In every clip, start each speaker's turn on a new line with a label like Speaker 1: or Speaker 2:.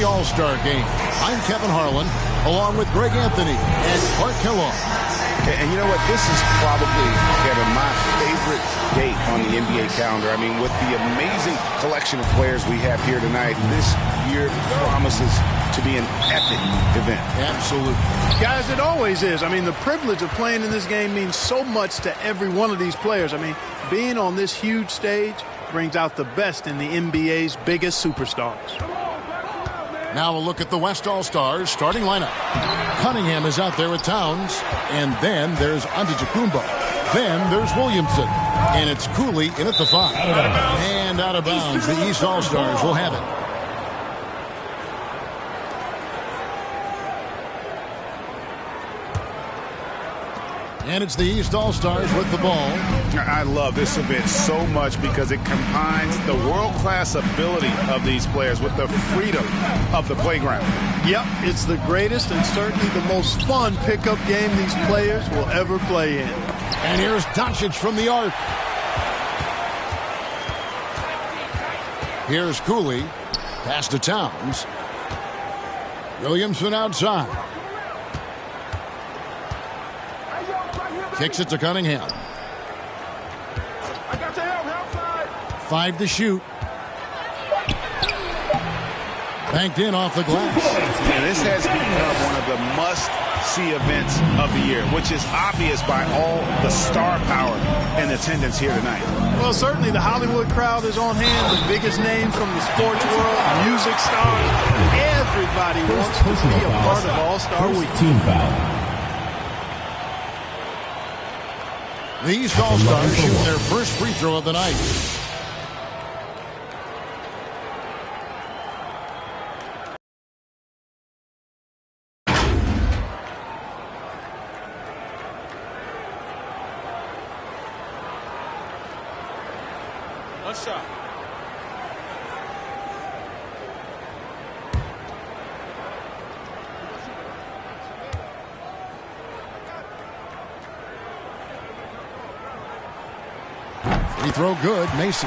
Speaker 1: the All-Star Game. I'm Kevin Harlan, along with Greg Anthony and Clark Kellogg.
Speaker 2: And you know what? This is probably, Kevin, my favorite date on the NBA calendar. I mean, with the amazing collection of players we have here tonight, this year promises to be an epic event.
Speaker 1: Absolutely.
Speaker 3: Guys, it always is. I mean, the privilege of playing in this game means so much to every one of these players. I mean, being on this huge stage brings out the best in the NBA's biggest superstars.
Speaker 1: Now a look at the West All-Stars starting lineup. Cunningham is out there with Towns. And then there's Antetokounmpo. Then there's Williamson. And it's Cooley in at the 5. And out of bounds. The East All-Stars will have it. And it's the East All-Stars with the ball.
Speaker 2: I love this event so much because it combines the world-class ability of these players with the freedom of the playground.
Speaker 3: Yep, it's the greatest and certainly the most fun pickup game these players will ever play in.
Speaker 1: And here's Doncic from the arc. Here's Cooley. Pass to Towns. Williamson outside. Kicks it to Cunningham. 5 to shoot. Banked in off the glass.
Speaker 2: And this has become one of the must-see events of the year, which is obvious by all the star power and attendance here tonight.
Speaker 3: Well, certainly the Hollywood crowd is on hand, the biggest names from the sports world, music stars. Everybody wants to be a part of All-Star Week.
Speaker 4: Team foul.
Speaker 1: The East All-Stars shoot their first free throw of the night.
Speaker 3: One shot.
Speaker 1: Free throw good, Macy.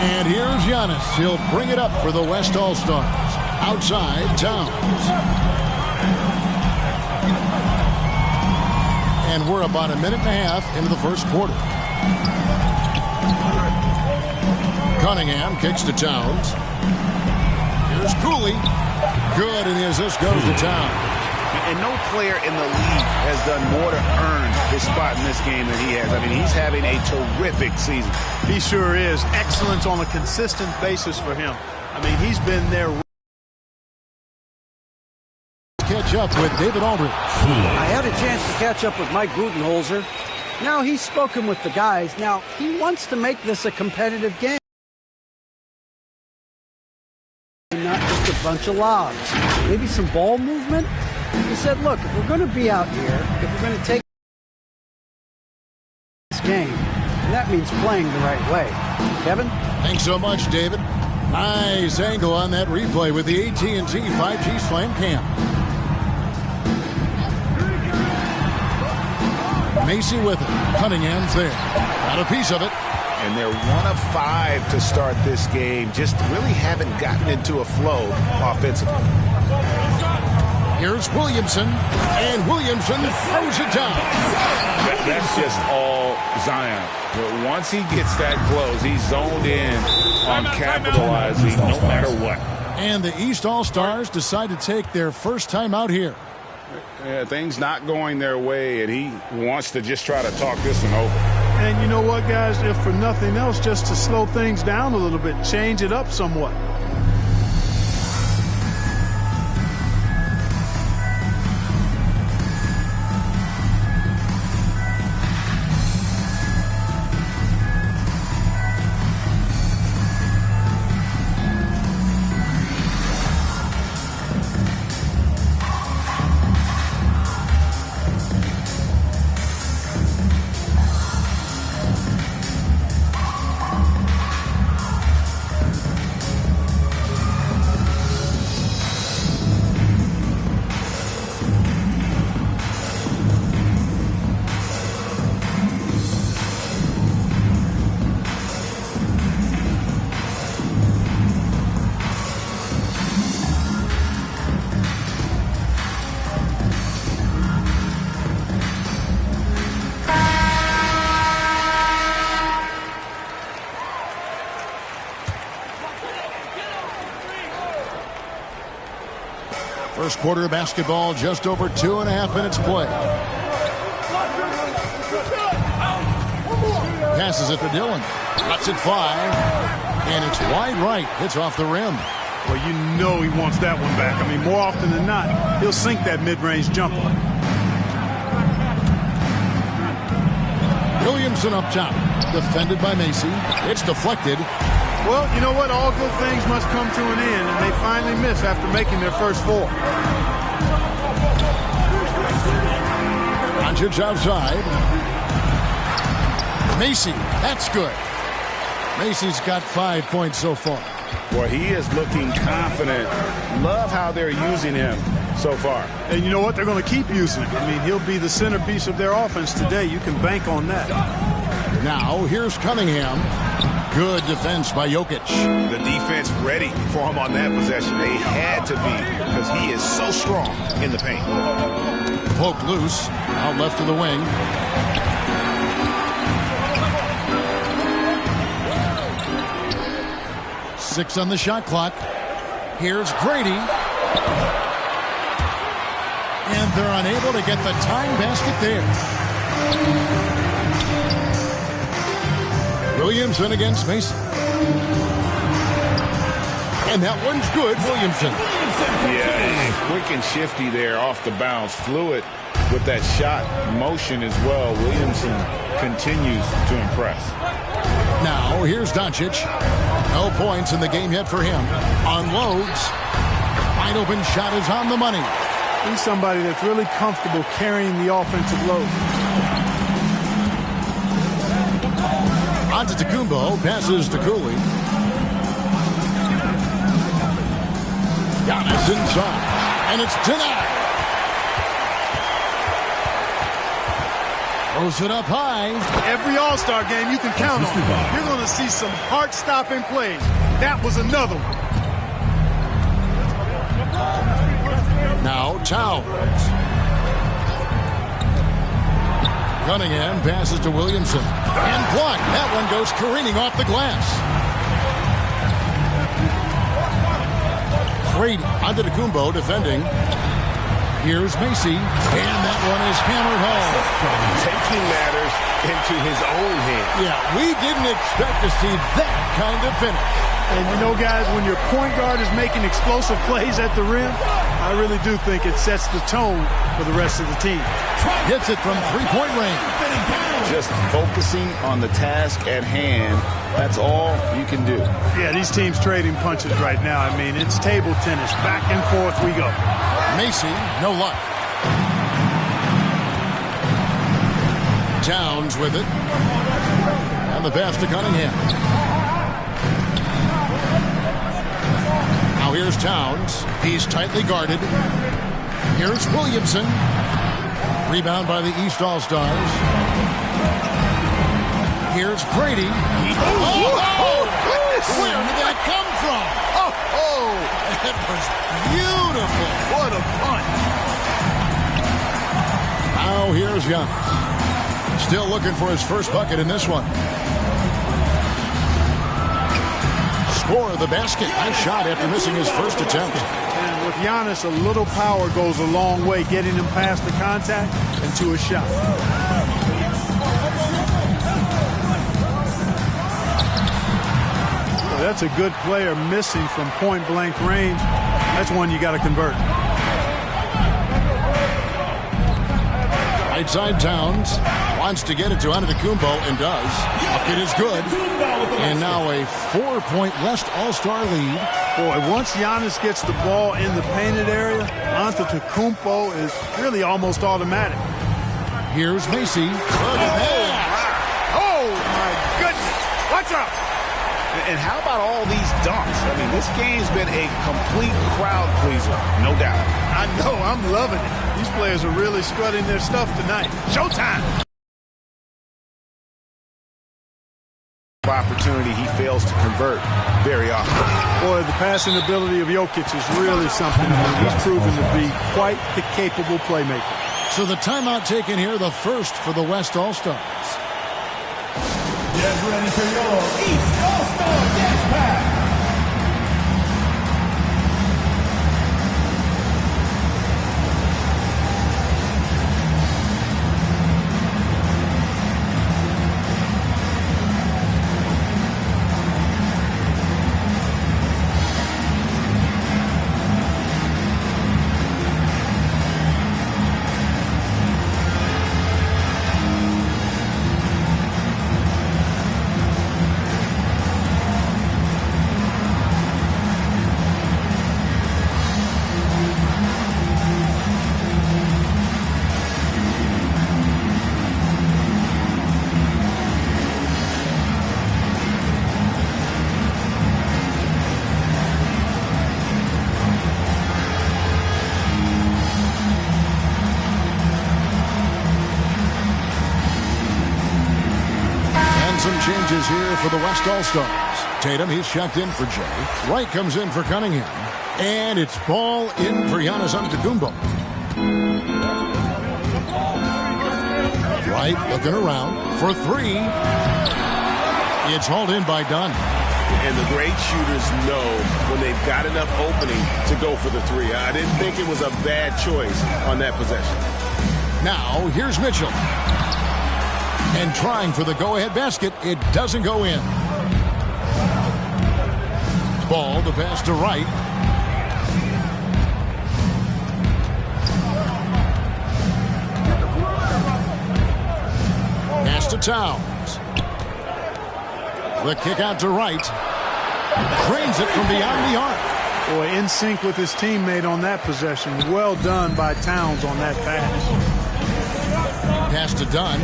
Speaker 1: And here's Giannis. He'll bring it up for the West All-Stars. Outside, Towns. And we're about a minute and a half into the first quarter. Cunningham kicks to Towns. Here's Cooley. Good, and the assist goes to Towns.
Speaker 2: And no player in the league has done more to earn his spot in this game than he has. I mean, he's having a terrific season.
Speaker 3: He sure is. Excellence on a consistent basis for him. I mean, he's been there.
Speaker 1: Catch up with David Aldridge.
Speaker 5: I had a chance to catch up with Mike Budenholzer. Now he's spoken with the guys. Now he wants to make this a competitive game. Not just a bunch of lobs. Maybe some ball movement. He said, look, if we're going to be out here, if we're going to take this game, and that means playing the right way. Kevin?
Speaker 1: Thanks so much, David. Nice angle on that replay with the AT&T 5G Slam Cam. Macy with it. Cunningham's there. Got a piece of it.
Speaker 2: And they're 1 of 5 to start this game. Just really haven't gotten into a flow offensively.
Speaker 1: Here's Williamson, and Williamson throws it down.
Speaker 2: That's just all Zion. But once he gets that close, he's zoned in on capitalizing no matter what.
Speaker 1: And the East All-Stars decide to take their first time out here.
Speaker 2: Yeah, things not going their way, and he wants to just try to talk this one over.
Speaker 3: And you know what, guys? If for nothing else, just to slow things down a little bit, change it up somewhat.
Speaker 1: First quarter of basketball, just over 2.5 minutes play. Passes it to Dillon. Lets it fly. And it's wide right. It's off the rim.
Speaker 3: Well, you know he wants that one back. I mean, more often than not, he'll sink that mid-range jumper.
Speaker 1: Williamson up top. Defended by Macy. It's deflected.
Speaker 3: Well, you know what? All good things must come to an end, and they finally miss after making their first 4.
Speaker 1: Doncic outside. Macy, that's good. Macy's got 5 points so far.
Speaker 2: Boy, he is looking confident. Love how they're using him so far.
Speaker 3: And you know what? They're going to keep using him. I mean, he'll be the centerpiece of their offense today. You can bank on that.
Speaker 1: Now, here's Cunningham. Good defense by Jokic.
Speaker 2: The defense ready for him on that possession. They had to be because he is so strong in the paint.
Speaker 1: Poke loose. Out left to the wing. Six on the shot clock. Here's Grady. And they're unable to get the tying basket there. Williamson against Mason. And that one's good, Williamson.
Speaker 2: Yeah, quick and shifty there off the bounce. Fluid with that shot motion as well. Williamson continues to impress.
Speaker 1: Now, here's Doncic. No points in the game yet for him. Unloads. Wide open shot is on the money.
Speaker 3: He's somebody that's really comfortable carrying the offensive load.
Speaker 1: Antetokounmpo passes to Cooley. Giannis inside. And it's denied. Throws it up high.
Speaker 3: Every All-Star game you can count on. You're going to see some heart-stopping plays. That was another one.
Speaker 1: Now Towns. Cunningham passes to Williamson. And blocked. That one goes careening off the glass. Grady Antetokounmpo defending. Here's Macy. And that one is hammered home.
Speaker 2: Taking matters into his own hands.
Speaker 1: Yeah, we didn't expect to see that kind of finish.
Speaker 3: And you know, guys, when your point guard is making explosive plays at the rim, I really do think it sets the tone for the rest of the team.
Speaker 1: Hits it from three-point range.
Speaker 2: Just focusing on the task at hand. That's all you can do.
Speaker 3: Yeah, these teams trading punches right now. I mean, it's table tennis. Back and forth we go.
Speaker 1: Macy, no luck. Towns with it. And the pass to Cunningham. Now here's Towns. He's tightly guarded. Here's Williamson. Rebound by the East All-Stars. Here's Grady. Where did that come from? That was beautiful.
Speaker 3: What a punch.
Speaker 1: Now here's Giannis. Still looking for his first bucket in this one. Score the basket. Nice shot after missing his first attempt.
Speaker 3: And with Giannis, a little power goes a long way, getting him past the contact and to a shot. That's a good player missing from point-blank range. That's one you got to convert.
Speaker 1: Right side Towns wants to get it to Antetokounmpo and does. Bucket is good. And now a 4-point West All-Star lead.
Speaker 3: Boy, once Giannis gets the ball in the painted area, Antetokounmpo is really almost automatic.
Speaker 1: Here's Macy. Look at that.
Speaker 3: Oh, my goodness. Watch out.
Speaker 2: And how about all these dunks? I mean, this game's been a complete crowd pleaser, no doubt.
Speaker 3: I know, I'm loving it. These players are really strutting their stuff tonight. Showtime!
Speaker 2: Opportunity he fails to convert very often.
Speaker 3: Boy, the passing ability of Jokic is really something. He's proven to be quite the capable playmaker.
Speaker 1: So the timeout taken here, the first for the West All-Stars.
Speaker 4: Get ready for your East All-Star Dance Pack.
Speaker 1: here for the West All-Stars. Tatum, he's checked in for Jay. Wright comes in for Cunningham. And it's ball in for Giannis Antetokounmpo. Wright looking around for three. It's hauled in by Dunn.
Speaker 6: And the great shooters know when they've got enough opening to go for the three. I didn't think it was a bad choice on that possession.
Speaker 1: Now, here's Mitchell. And trying for the go-ahead basket. It doesn't go in. Ball to pass to Wright. Pass to Towns. The kick out to Wright. Drains it from beyond the arc.
Speaker 3: Boy, in sync with his teammate on that possession. Well done by Towns on that pass.
Speaker 1: Pass to Dunn.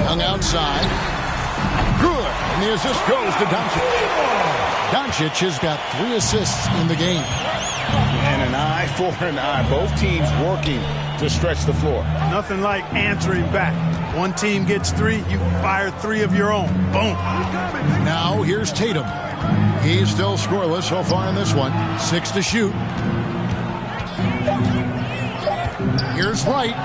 Speaker 1: Hung outside. Good. And the assist goes to Doncic. Doncic has got 3 assists in the game.
Speaker 2: And an eye for an eye. Both teams working to stretch the floor.
Speaker 3: Nothing like answering back. One team gets 3, you fire 3 of your own. Boom.
Speaker 1: Now here's Tatum. He's still scoreless so far in this one. 6 to shoot. Here's Wright.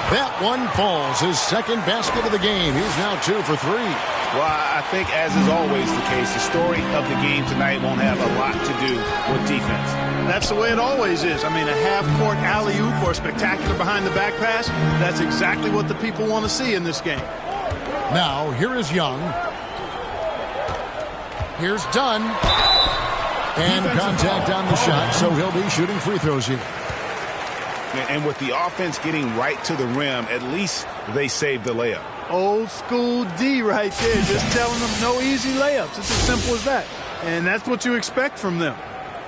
Speaker 1: That one falls. His second basket of the game. He's now 2 for 3.
Speaker 2: Well, I think, as is always the case, the story of the game tonight won't have a lot to do with defense.
Speaker 3: That's the way it always is. I mean, a half-court alley-oop or a spectacular behind-the-back pass, that's exactly what the people want to see in this game.
Speaker 1: Now, here is Young. Here's Dunn. And contact on the shot, so he'll be shooting free throws here.
Speaker 2: And with the offense getting right to the rim, at least they saved the layup.
Speaker 3: Old school D right there, just telling them no easy layups. It's as simple as that. And that's what you expect from them.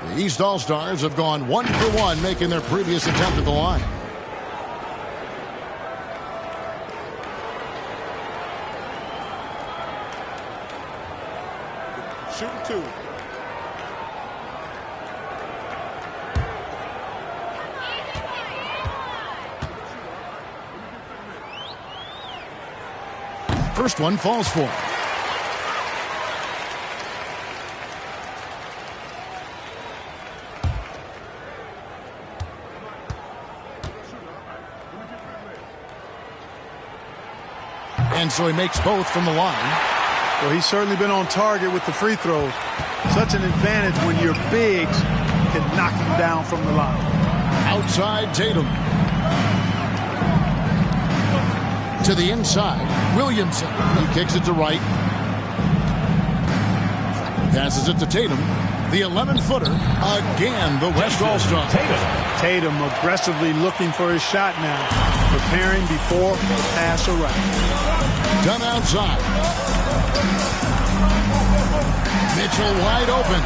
Speaker 1: The East All-Stars have gone 1 for 1, making their previous attempt at the line.
Speaker 6: Shooting 2.
Speaker 1: First one falls for him. And so he makes both from the line.
Speaker 3: Well, he's certainly been on target with the free throws. Such an advantage when your bigs can knock him down from the line.
Speaker 1: Outside Tatum. To the inside, Williamson. He kicks it to Wright. Passes it to Tatum. The 11-footer. Again, the West All-Star.
Speaker 3: Tatum aggressively looking for his shot now. Preparing before the pass or right.
Speaker 1: Done outside. Mitchell wide open.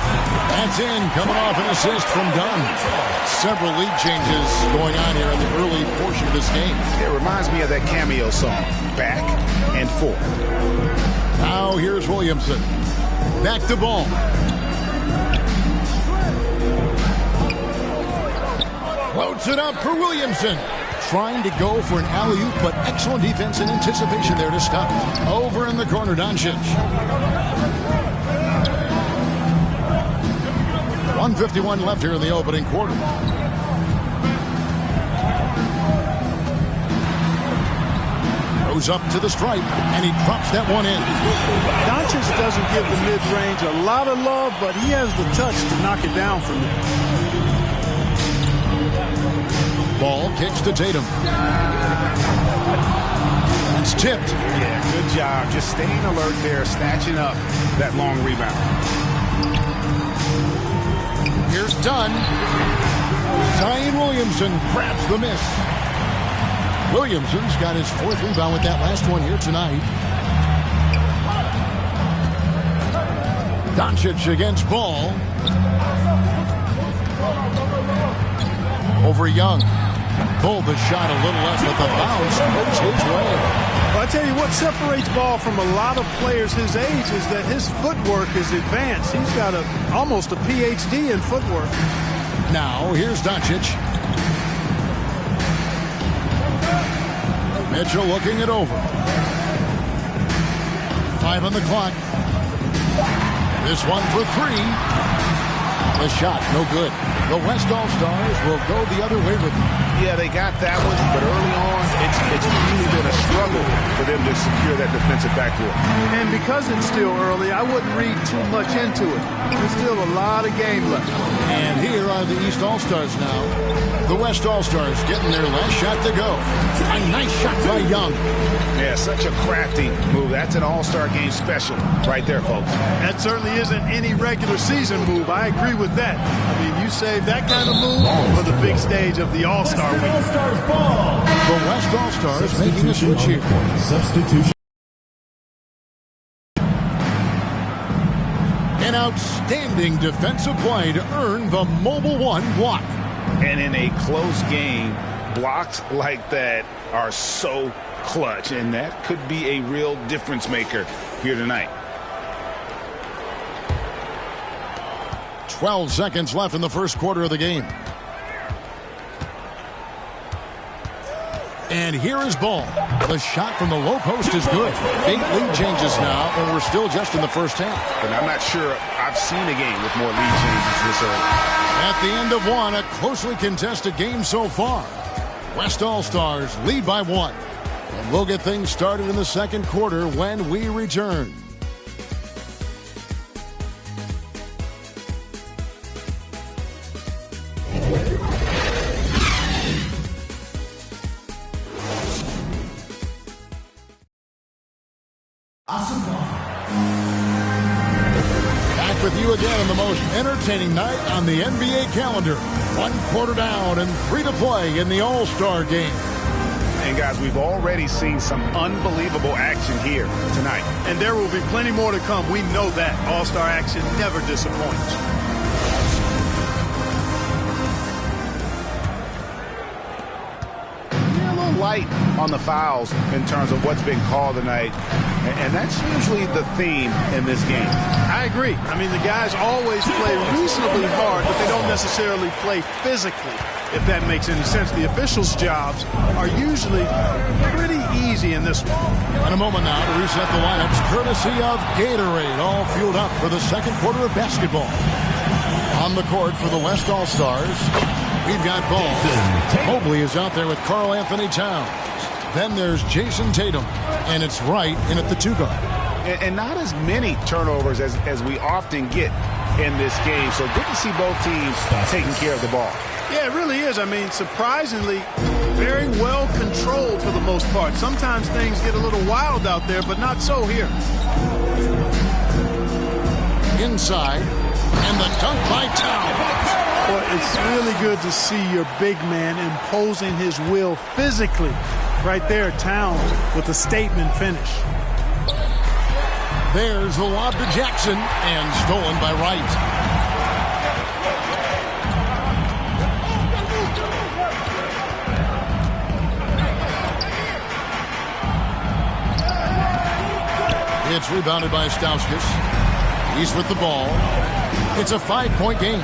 Speaker 1: That's in, coming off an assist from Dunn. Several lead changes going on here in the early portion of this game.
Speaker 2: It reminds me of that cameo song, Back and Forth.
Speaker 1: Now here's Williamson. Back to ball. Floats it up for Williamson. Trying to go for an alley-oop, but excellent defense and anticipation there to stop. Over in the corner, Doncic. 1:51 left here in the opening quarter. Goes up to the stripe, and he drops that one in.
Speaker 3: Doncic doesn't give the mid-range a lot of love, but he has the touch to knock it down from there.
Speaker 1: Ball kicks to Tatum. It's tipped.
Speaker 2: Yeah, good job. Just staying alert there, snatching up that long rebound.
Speaker 1: Here's Dunn. Zion Williamson grabs the miss. Williamson's got his 4th rebound with that last one here tonight. Doncic against Ball. Over Young. Pulled the shot a little less, but the bounce goes his way.
Speaker 3: Well, I tell you what separates Ball from a lot of players his age is that his footwork is advanced. He's got almost a PhD in footwork.
Speaker 1: Now, here's Doncic. Mitchell looking it over. 5 on the clock. This one for 3. The shot, no good. The West All-Stars will go the other way with it.
Speaker 2: Yeah, they got that one, but early on, it's really been a struggle for them to secure that defensive backboard.
Speaker 3: And because it's still early, I wouldn't read too much into it. There's still a lot of game left.
Speaker 1: And here are the East All-Stars now. The West All-Stars getting their last shot to go. A nice shot by Young.
Speaker 2: Yeah, such a crafty move. That's an All-Star game special right there, folks.
Speaker 3: That certainly isn't any regular season move. I agree with that. I mean, you save that kind of move for the big stage of the All-Star week.
Speaker 1: The West All-Stars making a switch here.
Speaker 7: Substitution.
Speaker 1: An outstanding defensive play to earn the Mobile One block.
Speaker 2: And in a close game, blocks like that are so clutch, and that could be a real difference maker here tonight.
Speaker 1: 12 seconds left in the first quarter of the game. And here is ball. The shot from the low post is good. 8 lead changes now, and we're still just in the first half.
Speaker 2: But I'm not sure I've seen a game with more lead changes this early.
Speaker 1: At the end of one, a closely contested game so far. West All-Stars lead by 1. And we'll get things started in the second quarter when we return. Back with you again on the most entertaining night on the NBA calendar. 1 quarter down and 3 to play in the All-Star game.
Speaker 2: And guys, we've already seen some unbelievable action here tonight.
Speaker 3: And there will be plenty more to come. We know that. All-Star action never disappoints.
Speaker 2: A little light on the fouls in terms of what's been called tonight. And that's usually the theme in this game.
Speaker 3: I agree. I mean, the guys always play reasonably hard, but they don't necessarily play physically, if that makes any sense. The officials' jobs are usually pretty easy in this one.
Speaker 1: In a moment now to reset the lineups, courtesy of Gatorade, all fueled up for the second quarter of basketball. On the court for the West All-Stars, we've got ball. Mobley is out there with Karl Anthony Towns. Then there's Jason Tatum, and it's Wright in at the 2 guard.
Speaker 2: And not as many turnovers as we often get in this game. So good to see both teams taking care of the ball.
Speaker 3: Yeah, it really is. I mean, surprisingly, very well controlled for the most part. Sometimes things get a little wild out there, but not so here.
Speaker 1: Inside, and the dunk by Towns.
Speaker 3: Well, it's really good to see your big man imposing his will physically. Right there, Towns with a statement finish.
Speaker 1: There's the lob to Jackson, and stolen by Wright. It's rebounded by Stauskas. He's with the ball. It's a 5-point game.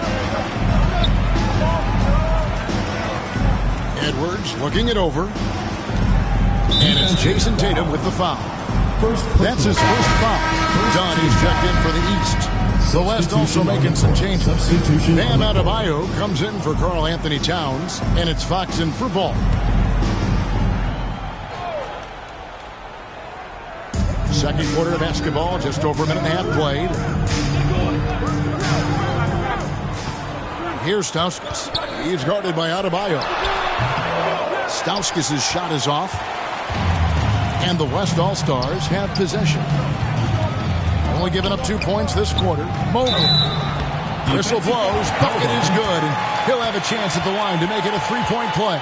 Speaker 1: Edwards looking it over. And it's Jason Tatum with the foul. That's his first foul. Donnie's checked in for the East. The West also making some changes. Bam Adebayo comes in for Karl Anthony Towns, and it's Fox in for ball. Second quarter of basketball, just over a minute and a half played. Here's Stauskas. He's guarded by Adebayo. Stauskas' shot is off. And the West All-Stars have possession. Only giving up 2 points this quarter. Mobley. Whistle blows. Bucket is good. And he'll have a chance at the line to make it a 3-point play.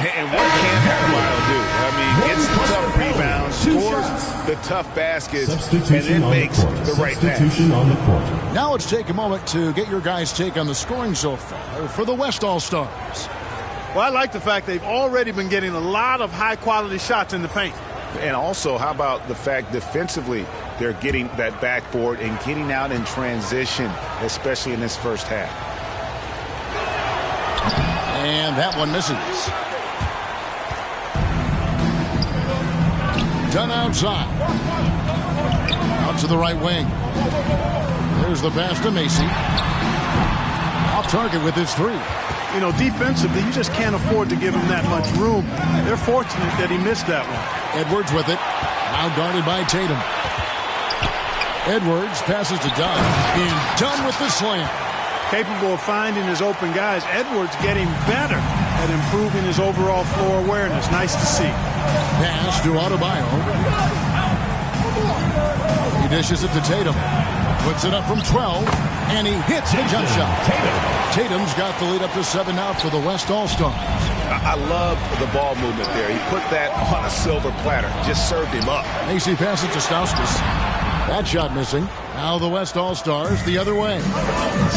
Speaker 2: And what can Adebayo do? I mean, gets the tough rebound, scores the tough baskets, and then makes the right pass.
Speaker 1: Now let's take a moment to get your guys' take on the scoring so far for the West All-Stars.
Speaker 3: Well, I like the fact they've already been getting a lot of high-quality shots in the paint.
Speaker 2: And also, how about the fact defensively they're getting that backboard and getting out in transition, especially in this first half.
Speaker 1: And that one misses. Done outside. Up to the right wing. There's the pass to Macy. Off target with his three.
Speaker 3: You know, defensively, you just can't afford to give him that much room. They're fortunate that he missed that one.
Speaker 1: Edwards with it. Now guarded by Tatum. Edwards passes to Dunn. And Dunn with the slam.
Speaker 3: Capable of finding his open guys. Edwards getting better at improving his overall floor awareness. Nice to see.
Speaker 1: Pass to Adebayo. He dishes it to Tatum. Puts it up from 12. And he hits the jump shot. Tatum's got the lead up to 7 now for the West All-Stars.
Speaker 2: I love the ball movement there. He put that on a silver platter. Just served him up.
Speaker 1: Macy passes to Stauskas. That shot missing. Now the West All-Stars the other way.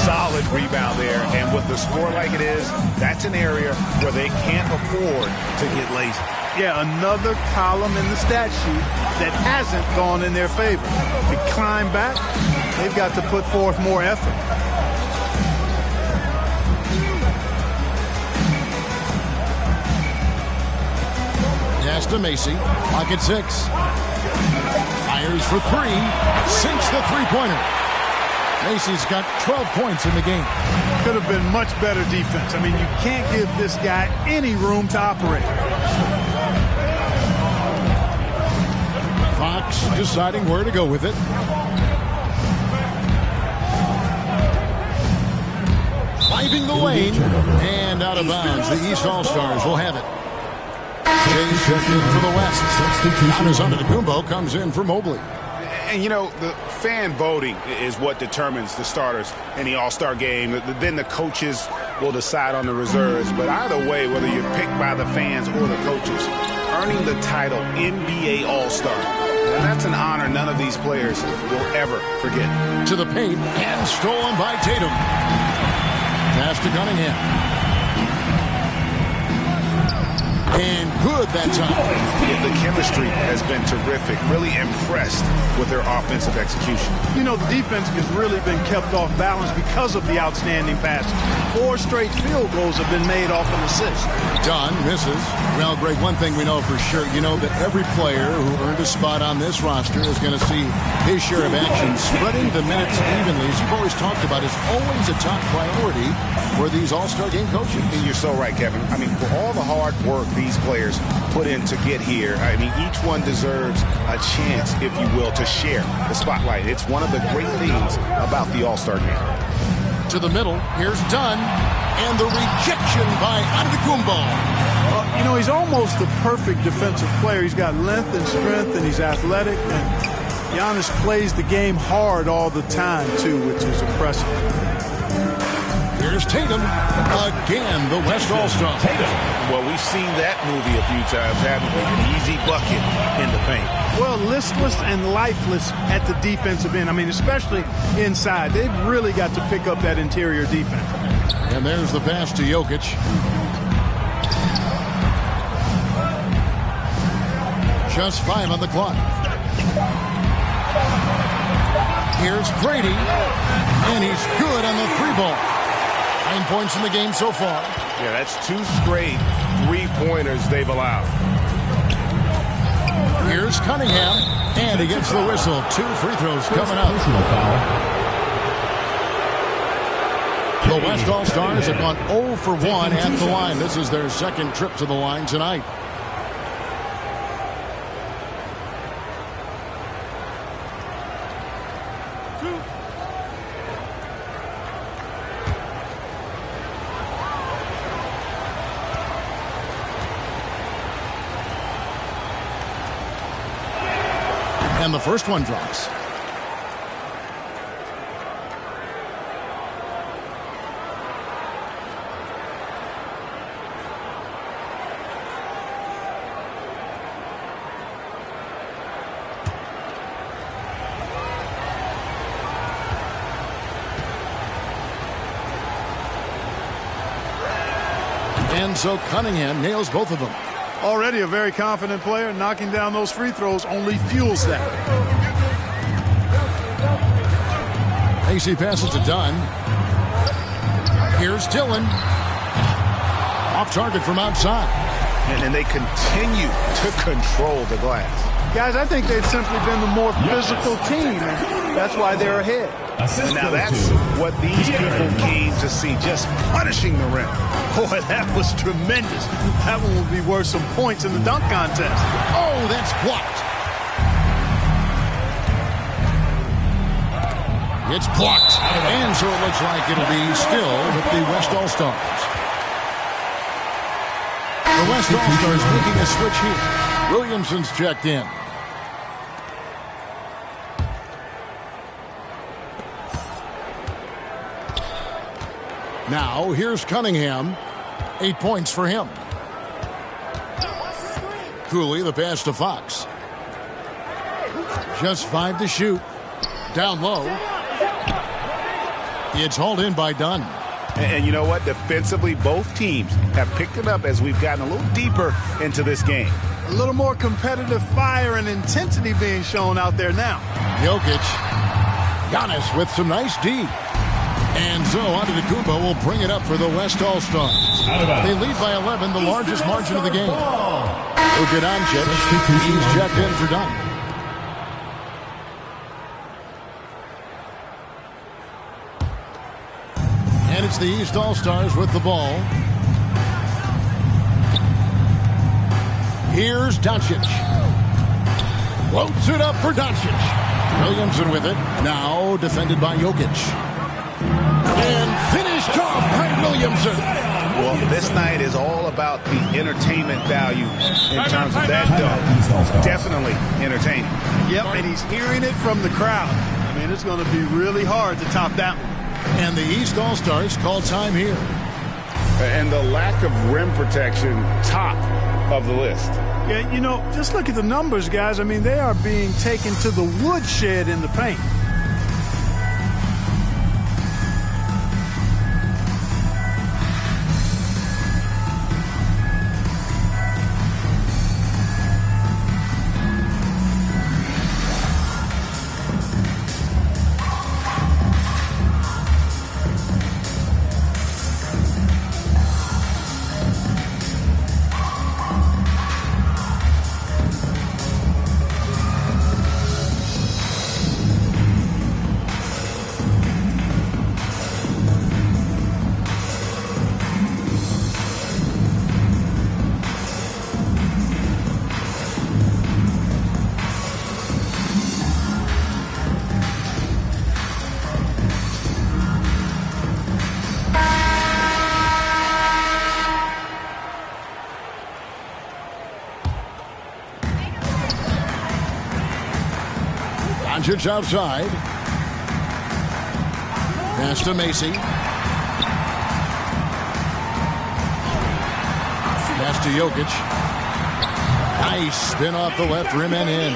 Speaker 2: Solid rebound there. And with the score like it is, that's an area where they can't afford to get lazy.
Speaker 3: Yeah, another column in the stat sheet that hasn't gone in their favor. To climb back, they've got to put forth more effort.
Speaker 1: Pass to Macy. Pocket 6. Fires for 3. Sinks the three-pointer. Macy's got 12 points in the game.
Speaker 3: Could have been much better defense. I mean, you can't give this guy any room to operate.
Speaker 1: Fox deciding where to go with it. Driving the lane. And out of bounds. The East All-Stars will have it. James checked in for the West. Giannis Antetokounmpo comes in for Mobley.
Speaker 2: And, you know, the fan voting is what determines the starters in the All-Star game. Then the coaches will decide on the reserves. But either way, whether you're picked by the fans or the coaches, earning the title NBA All-Star, and that's an honor none of these players will ever forget.
Speaker 1: To the paint and stolen by Tatum. Pass to Cunningham. And good that time.
Speaker 2: Yeah, the chemistry has been terrific. Really impressed with their offensive execution.
Speaker 3: You know, the defense has really been kept off balance because of the outstanding passes. 4 straight field goals have been made off an assist.
Speaker 1: Dunn misses. Well, Greg, one thing we know for sure, you know that every player who earned a spot on this roster is going to see his share of action. Spreading the minutes evenly, as you've always talked about, is always a top priority for these All-Star game coaches.
Speaker 2: And you're so right, Kevin. I mean, for all the hard work these players put in to get here, I mean, each one deserves a chance, if you will, to share the spotlight. It's one of the great things about the All-Star game.
Speaker 1: To the middle, here's Dunn, and the rejection by Antetokounmpo.
Speaker 3: You know, he's almost the perfect defensive player. He's got length and strength, and he's athletic. And Giannis plays the game hard all the time, too, which is impressive.
Speaker 1: Here's Tatum. Again, the West All-Star.
Speaker 2: Well, we've seen that movie a few times, haven't we? An easy bucket in the paint.
Speaker 3: Well, listless and lifeless at the defensive end. I mean, especially inside. They've really got to pick up that interior defense.
Speaker 1: And there's the pass to Jokic. Just 5 on the clock. Here's Grady. And he's good on the 3-ball. 9 points in the game so far.
Speaker 6: Yeah, that's 2 straight 3-pointers they've allowed.
Speaker 1: Here's Cunningham, and he gets the whistle. 2 free throws coming up. The West All-Stars have gone 0 for 1 at the line. This is their second trip to the line tonight. And the first one drops. And so Cunningham nails both of them.
Speaker 3: Already a very confident player. Knocking down those free throws only fuels that.
Speaker 1: AC passes to Dunn. Here's Dillon. Off target from outside.
Speaker 2: And they continue to control the glass.
Speaker 3: Guys, I think they've simply been the more physical team, and that's why they're ahead.
Speaker 2: And now that's what these people came to see, just punishing the rim.
Speaker 3: Boy, that was tremendous. That one will be worth some points in the dunk contest.
Speaker 1: Oh, that's blocked. It's blocked. And so it looks like it'll be still with the West All-Stars. The West All-Stars making a switch here. Williamson's checked in. Now, here's Cunningham. 8 points for him. Cooley, the pass to Fox. Just 5 to shoot. Down low. It's hauled in by Dunn.
Speaker 2: And you know what? Defensively, both teams have picked it up as we've gotten a little deeper into this game.
Speaker 3: A little more competitive fire and intensity being shown out there now.
Speaker 1: Jokic. Giannis with some nice D. And so Antetokounmpo will bring it up for the West All-Stars. They lead by 11, the largest margin of the game. Luka Doncic, he's checked in for Dunn. And it's the East All-Stars with the ball. Here's Doncic. Floats it up for Doncic. Williamson with it. Now defended by Jokic. And finished off by Williamson.
Speaker 2: Well, this night is all about the entertainment value in terms of that dunk. Definitely entertaining.
Speaker 3: Yep, and he's hearing it from the crowd. I mean, it's going to be really hard to top that one.
Speaker 1: And the East All-Stars call time here.
Speaker 2: And the lack of rim protection, top of the list.
Speaker 3: Yeah, you know, just look at the numbers, guys. I mean, they are being taken to the woodshed in the paint.
Speaker 1: Doncic outside. Pass to Macy. Pass to Jokic. Nice spin off the left rim and in.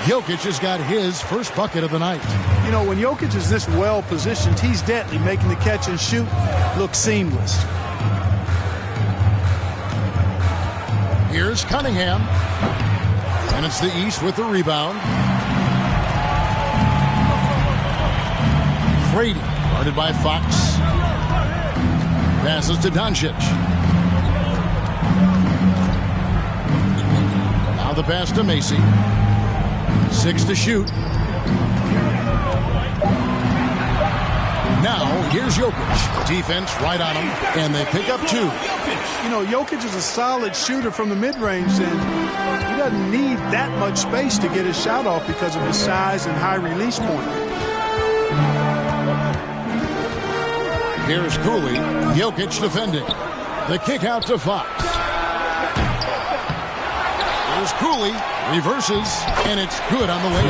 Speaker 1: Jokic has got his first bucket of the night.
Speaker 3: You know, when Jokic is this well positioned, he's deadly, making the catch and shoot look seamless.
Speaker 1: Here's Cunningham. And it's the East with the rebound. Brady, guarded by Fox. Passes to Doncic. Now the pass to Macy. 6 to shoot. Now here's Jokic. Defense right on him, and they pick up 2.
Speaker 3: You know, Jokic is a solid shooter from the mid-range, and he doesn't need that much space to get his shot off because of his size and high release point.
Speaker 1: Here's Cooley. Jokic defending. The kick out to Fox. Here's Cooley. Reverses. And it's good on the way.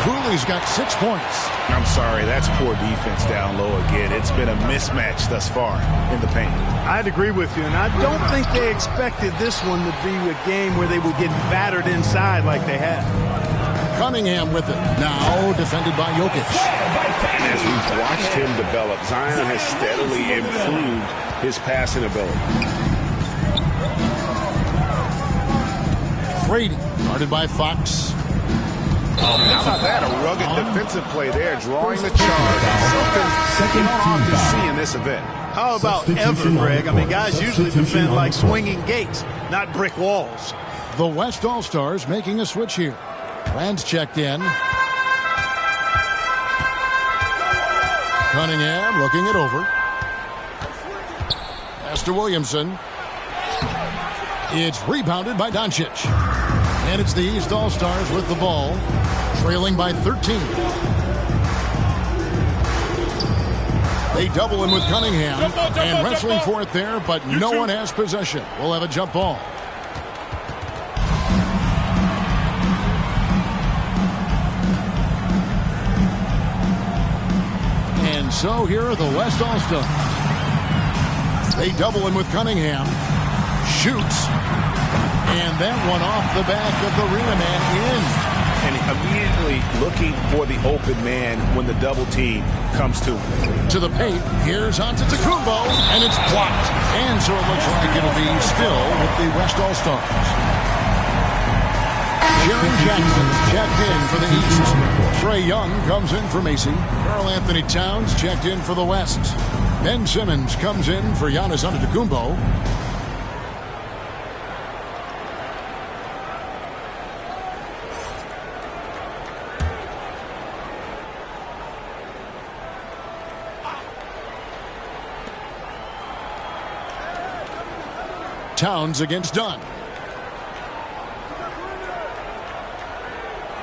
Speaker 1: Cooley's got 6 points.
Speaker 2: I'm sorry, that's poor defense down low again. It's been a mismatch thus far in the paint.
Speaker 3: I'd agree with you, and I don't think they expected this one to be a game where they would get battered inside like they had.
Speaker 1: Cunningham with it. Now defended by Jokic.
Speaker 2: As we've watched him develop, Zion has steadily improved his passing ability.
Speaker 1: Brady, guarded by Fox.
Speaker 2: How about that? A rugged defensive play there, drawing the charge. Something you don't often see in this event.
Speaker 3: How about ever, Greg? I mean, guys usually defend like swinging gates, not brick walls.
Speaker 1: The West All-Stars making a switch here. Rand's checked in. Cunningham looking it over. Pass to Williamson. It's rebounded by Doncic. And it's the East All-Stars with the ball, trailing by 13. They double him with Cunningham and wrestling for it there, but no one has possession. We'll have a jump ball. And so here are the West All-Stars. They double him with Cunningham. Shoots. And that one off the back of the rim and in.
Speaker 2: And immediately looking for the open man when the double team comes to him.
Speaker 1: To the paint. Here's Antetokounmpo, and it's blocked. And so it looks like it'll be still with the West All-Stars. Jaren Jackson checked in for the East. Trae Young comes in for Macy. Karl Anthony Towns checked in for the West. Ben Simmons comes in for Giannis Antetokounmpo. Towns against Dunn.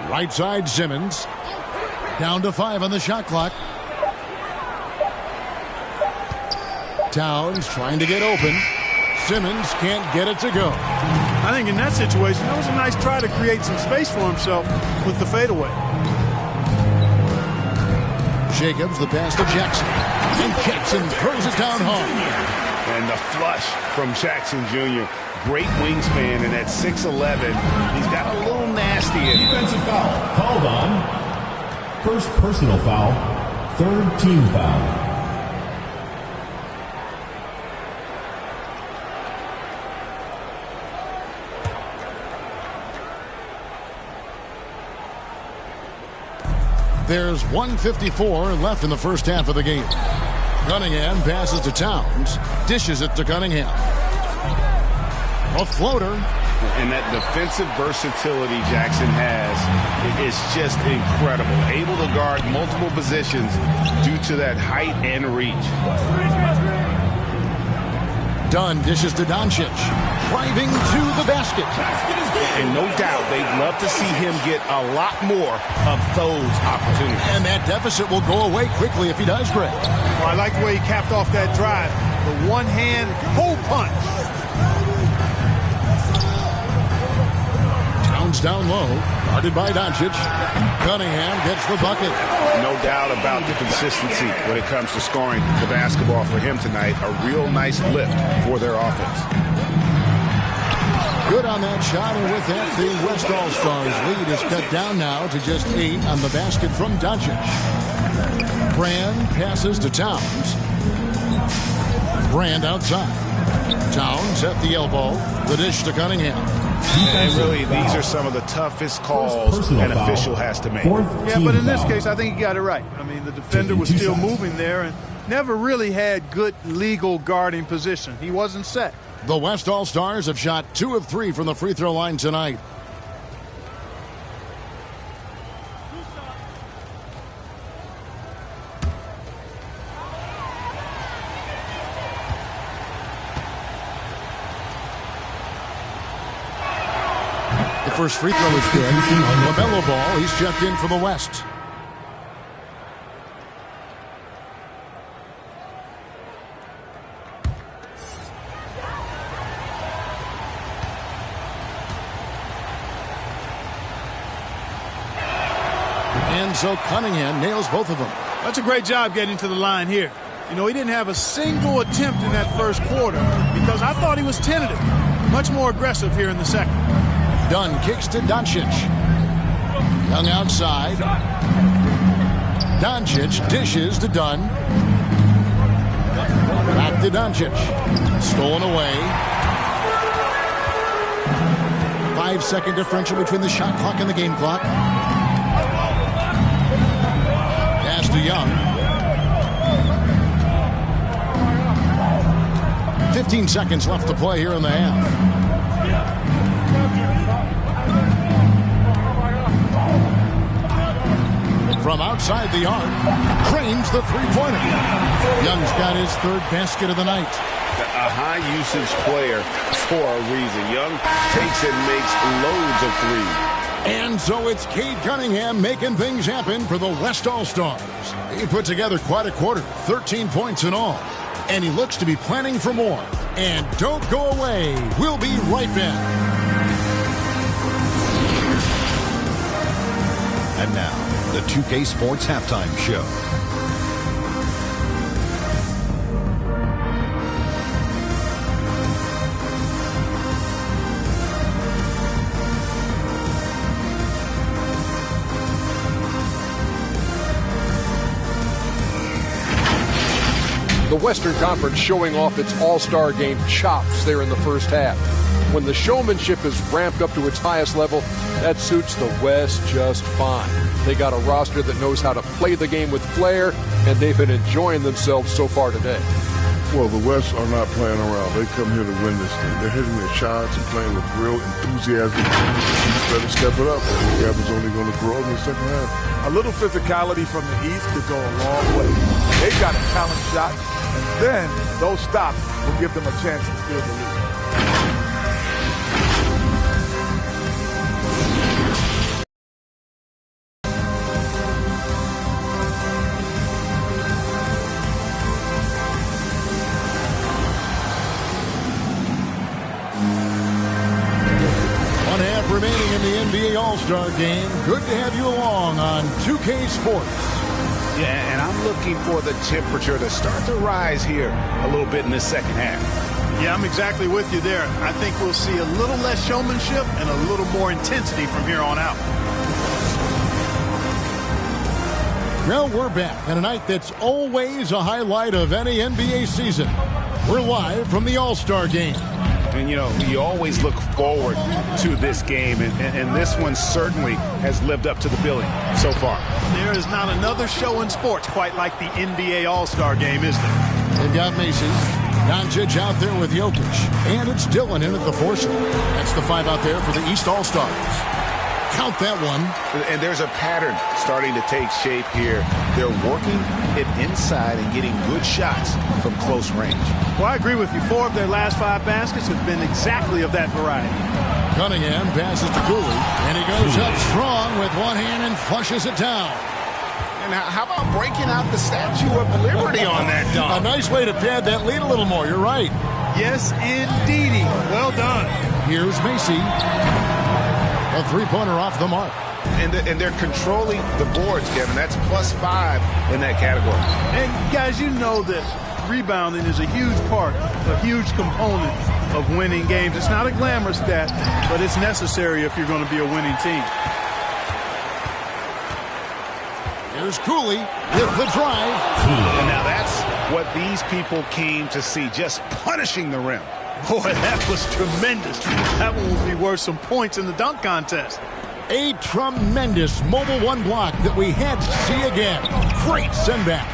Speaker 1: Right side Simmons. Down to 5 on the shot clock. Towns trying to get open. Simmons can't get it to go.
Speaker 3: I think in that situation, that was a nice try to create some space for himself with the fadeaway.
Speaker 1: Jacobs, the pass to Jackson. And Jackson throws it down hard.
Speaker 2: And the flush from Jackson Jr. Great wingspan, and at 6'11", he's got a little nasty in him.
Speaker 4: Defensive foul called on. First personal foul. Third team foul.
Speaker 1: There's 1:54 left in the first half of the game. Cunningham passes to Towns. Dishes it to Cunningham. A floater.
Speaker 2: And that defensive versatility Jackson has is just incredible. Able to guard multiple positions due to that height and reach.
Speaker 1: Dunn dishes to Doncic. Driving to the basket.
Speaker 2: And no doubt they'd love to see him get a lot more of those opportunities.
Speaker 1: And that deficit will go away quickly if he does, Greg.
Speaker 3: Well, I like the way he capped off that drive. The one-hand hole punch.
Speaker 1: Towns down low. Guarded by Doncic. Cunningham gets the bucket.
Speaker 2: No doubt about the consistency when it comes to scoring the basketball for him tonight. A real nice lift for their offense.
Speaker 1: Good on that shot, and with that, the West All-Stars lead is cut down now to just 8 on the basket from Doncic. Brand passes to Towns. Brand outside. Towns at the elbow. The dish to Cunningham.
Speaker 2: And really, these are some of the toughest calls an official has to make.
Speaker 3: Yeah, but in this case, I think he got it right. I mean, the defender was still moving there and never really had good legal guarding position. He wasn't set.
Speaker 1: The West All-Stars have shot 2 of 3 from the free throw line tonight. The first free throw is good. LaMelo Ball, he's checked in for the West. And so Cunningham nails both of them.
Speaker 3: That's a great job getting to the line here. You know, he didn't have a single attempt in that first quarter because I thought he was tentative. Much more aggressive here in the second.
Speaker 1: Dunn kicks to Doncic. Young outside. Doncic dishes to Dunn. Back to Doncic. Stolen away. 5-second differential between the shot clock and the game clock. Pass to Young. 15 seconds left to play here in the half. from outside the arc. Drains the three-pointer. Young's got his third basket of the night.
Speaker 2: A high-usage player for a reason. Young takes and makes loads of threes.
Speaker 1: And so it's Cade Cunningham making things happen for the West All-Stars. He put together quite a quarter, 13 points in all. And he looks to be planning for more. And don't go away. We'll be right back.
Speaker 7: And now, the 2K Sports Halftime Show.
Speaker 8: The Western Conference showing off its all-star game chops there in the first half. When the showmanship is ramped up to its highest level, that suits the West just fine. They got a roster that knows how to play the game with flair, and they've been enjoying themselves so far today.
Speaker 9: Well, the West are not playing around. They come here to win this thing. They're hitting their shots and playing with real enthusiasm. East better step it up. The gap is only going to grow in the second half.
Speaker 10: A little physicality from the East could go a long way. They've got a talent shot, and then those stops will give them a chance to steal the lead.
Speaker 1: Remaining in the NBA All-Star Game. Good to have you along on 2K Sports.
Speaker 2: Yeah, and I'm looking for the temperature to start to rise here a little bit in this second half.
Speaker 3: Yeah, I'm exactly with you there. I think we'll see a little less showmanship and a little more intensity from here on out.
Speaker 1: Well, we're back on a night that's always a highlight of any NBA season. We're live from the All-Star Game.
Speaker 2: And, you know, you always look forward to this game, and this one certainly has lived up to the billing so far.
Speaker 3: There is not another show in sports quite like the NBA All-Star Game, is there?
Speaker 1: They've got Macy, Doncic out there with Jokic, and it's Dillon in at the 4 slot. That's the 5 out there for the East All-Stars. Count that one.
Speaker 2: And there's a pattern starting to take shape here. They're working it inside and getting good shots from close range.
Speaker 3: Well, I agree with you. 4 of their last 5 baskets have been exactly of that variety.
Speaker 1: Cunningham passes to Cooley, and he goes up strong with one hand and flushes it down.
Speaker 2: And how about breaking out the Statue of Liberty on that dunk?
Speaker 1: A nice way to pad that lead a little more. You're right.
Speaker 3: Yes, indeedy. Well done.
Speaker 1: Here's Macy. A three-pointer off the mark.
Speaker 2: And they're controlling the boards, Kevin. That's +5 in that category.
Speaker 3: And, guys, you know that rebounding is a huge part, a huge component of winning games. It's not a glamorous stat, but it's necessary if you're going to be a winning team.
Speaker 1: Here's Cooley with the drive.
Speaker 2: And now that's what these people came to see, just punishing the rim.
Speaker 3: Boy, that was tremendous. That one will be worth some points in the dunk contest.
Speaker 1: A tremendous mobile one block that we had to see again. Great send back.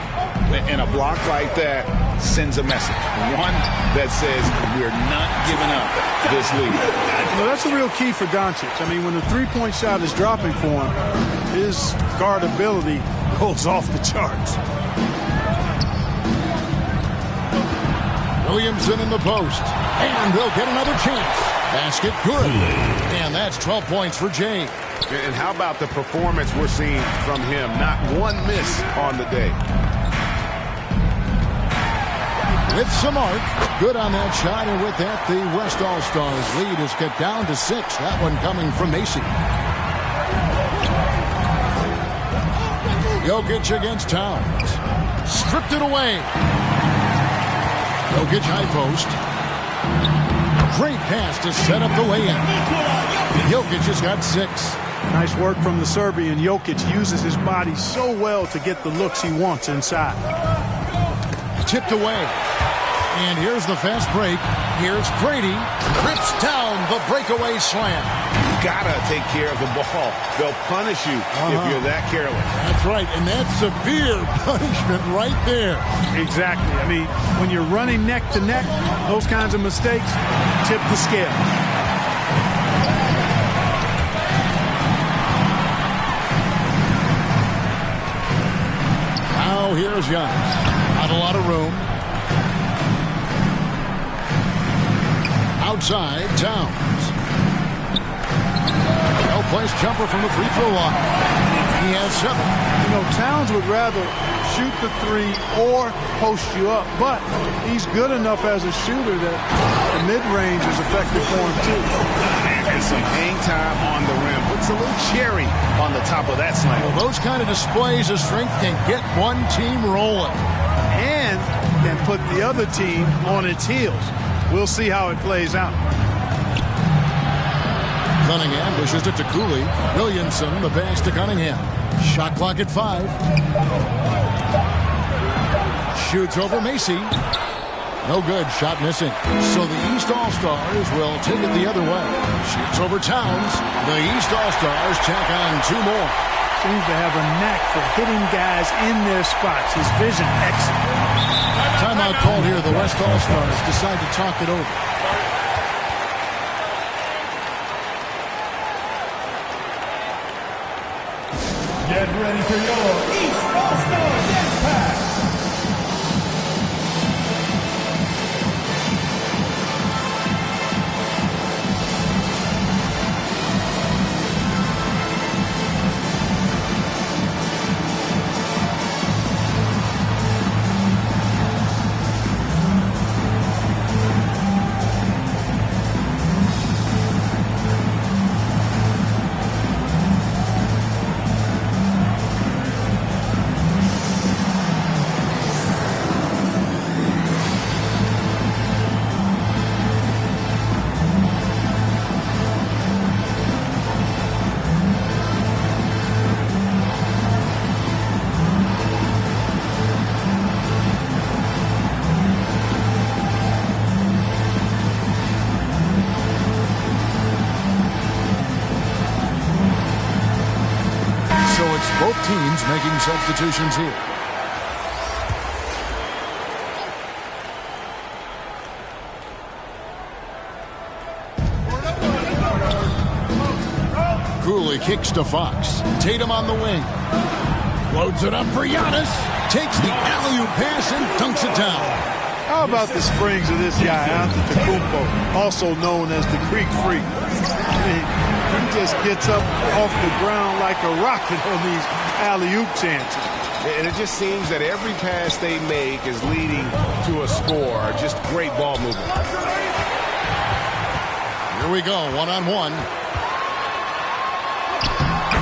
Speaker 2: And a block like that sends a message. One that says we're not giving up this lead.
Speaker 3: Well, that's a real key for Doncic. I mean, when the three-point shot is dropping for him, his guardability goes off the charts.
Speaker 1: Williamson in the post. And they'll get another chance. Basket good. And that's 12 points for Jay.
Speaker 2: And how about the performance we're seeing from him? Not one miss on the day.
Speaker 1: With some arc. Good on that shot. And with that, the West All-Stars lead is cut down to 6. That one coming from Macy. Jokic against Towns. Stripped it away. Jokic high post. Great pass to set up the lay-in. Jokic has got 6.
Speaker 3: Nice work from the Serbian. Jokic uses his body so well to get the looks he wants inside.
Speaker 1: Tipped away. And here's the fast break. Here's Grady. Rips down the breakaway slam.
Speaker 2: Gotta take care of the ball. They'll punish you if you're that careless.
Speaker 1: That's right, and that's severe punishment right there.
Speaker 3: Exactly. I mean, when you're running neck to neck, those kinds of mistakes tip the scale.
Speaker 1: here is Giannis. Not a lot of room. Outside, Towns. No-place jumper from the free throw line. He has 7.
Speaker 3: You know, Towns would rather shoot the 3 or post you up, but he's good enough as a shooter that the mid-range is effective for him, too.
Speaker 2: And some hang time on the rim. Puts a little cherry on the top of that slam.
Speaker 1: Well, those kind of displays of strength can get one team rolling.
Speaker 3: And can put the other team on its heels. We'll see how it plays out.
Speaker 1: Cunningham dishes it to Cooley. Williamson, the pass to Cunningham. Shot clock at 5. Shoots over Macy. No good. Shot missing. So the East All-Stars will take it the other way. Shoots over Towns. The East All-Stars tack on 2 more.
Speaker 3: Seems to have a knack for hitting guys in their spots. His vision excellent.
Speaker 1: Timeout called here. The West All-Stars decide to talk it over.
Speaker 4: Get ready for your East All-Star Dance Pack.
Speaker 1: Both teams making substitutions here. Cooley kicks to Fox. Tatum on the wing. Loads it up for Giannis. Takes the alley-oop pass and dunks it down.
Speaker 3: How about the springs of this guy, Antetokounmpo, also known as the Greek Freak? I mean, he just gets up off the ground like a rocket on these alley-oop chances.
Speaker 2: And it just seems that every pass they make is leading to a score. Just great ball movement.
Speaker 1: Here we go, one-on-one.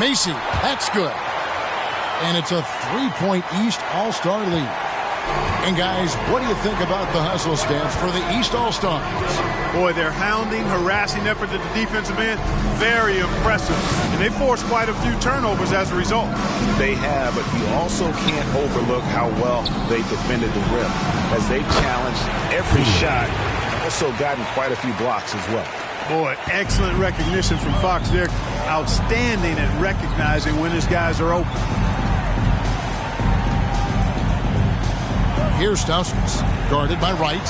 Speaker 1: Macy, that's good. And it's a 3-point East All-Star lead. And guys, what do you think about the hustle stance for the East All-Stars?
Speaker 3: Boy, their hounding, harassing effort at the defensive end, very impressive. And they forced quite a few turnovers as a result.
Speaker 2: They have, but you also can't overlook how well they defended the rim, as they've challenged every shot, also gotten quite a few blocks as well.
Speaker 3: Boy, excellent recognition from Fox. They're outstanding at recognizing when his guys are open.
Speaker 1: Here's Stauskas, guarded by Wright.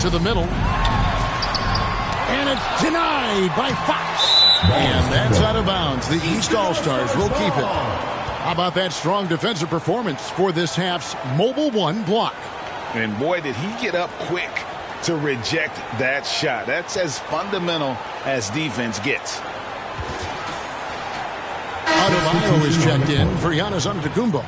Speaker 1: To the middle. And it's denied by Fox. And that's out of bounds. The East All-Stars will keep it. How about that strong defensive performance for this half's Mobile One block?
Speaker 2: And boy, did he get up quick to reject that shot. That's as fundamental as defense gets.
Speaker 1: Adebayo is checked in for Giannis Antetokounmpo.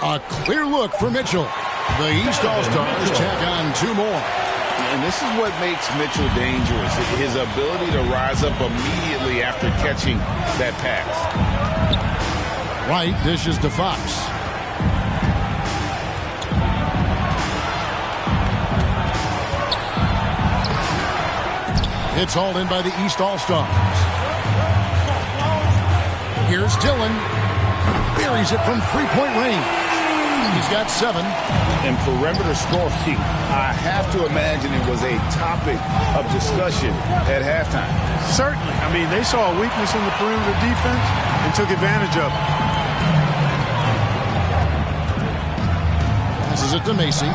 Speaker 1: A clear look for Mitchell. The East All-Stars tack on 2 more.
Speaker 2: And this is what makes Mitchell dangerous, his ability to rise up immediately after catching that pass.
Speaker 1: Wright dishes to Fox. It's hauled in by the East All-Stars. Here's Dillon. Buries it from 3-point range. He's got 7.
Speaker 2: And perimeter scoring, I have to imagine it was a topic of discussion at halftime.
Speaker 3: Certainly. I mean, they saw a weakness in the perimeter defense and took advantage of it.
Speaker 1: Passes it to Macy.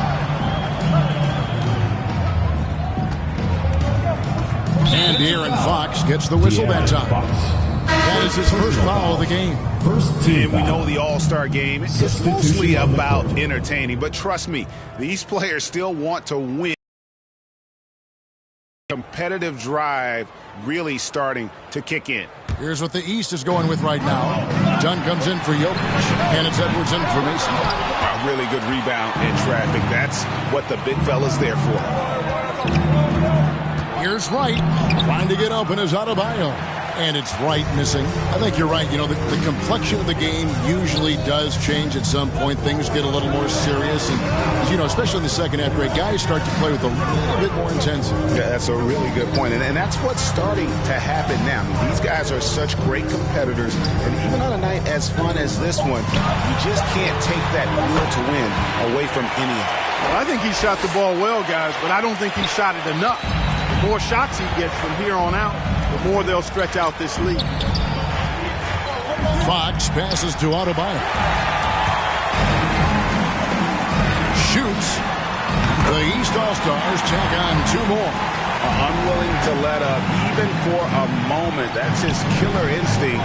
Speaker 1: De'Aaron Fox gets the whistle that time. That is his first foul of the game.
Speaker 2: And we know the All-Star game is mostly about entertaining, but trust me, these players still want to win. Competitive drive really starting to kick in.
Speaker 1: Here's what the East is going with right now. Dunn comes in for Jokic, and it's Edwards in for Mason.
Speaker 2: A really good rebound in traffic. That's what the big fella's there for.
Speaker 1: Here's Wright, trying to get open is Adebayo. And it's Wright missing. I think you're right. You know, the complexion of the game usually does change at some point. Things get a little more serious. And, you know, especially in the second half, great guys start to play with a little bit more intensity.
Speaker 2: Yeah, that's a really good point. And that's what's starting to happen now. I mean, these guys are such great competitors. And even on a night as fun as this one, you just can't take that will to win away from any of it.
Speaker 3: Well, I think he shot the ball well, guys, but I don't think he shot it enough. The more shots he gets from here on out, the more they'll stretch out this lead.
Speaker 1: Fox passes to Adebayo. Shoots. The East All-Stars tack on two more.
Speaker 2: Unwilling to let up even for a moment. That's his killer instinct,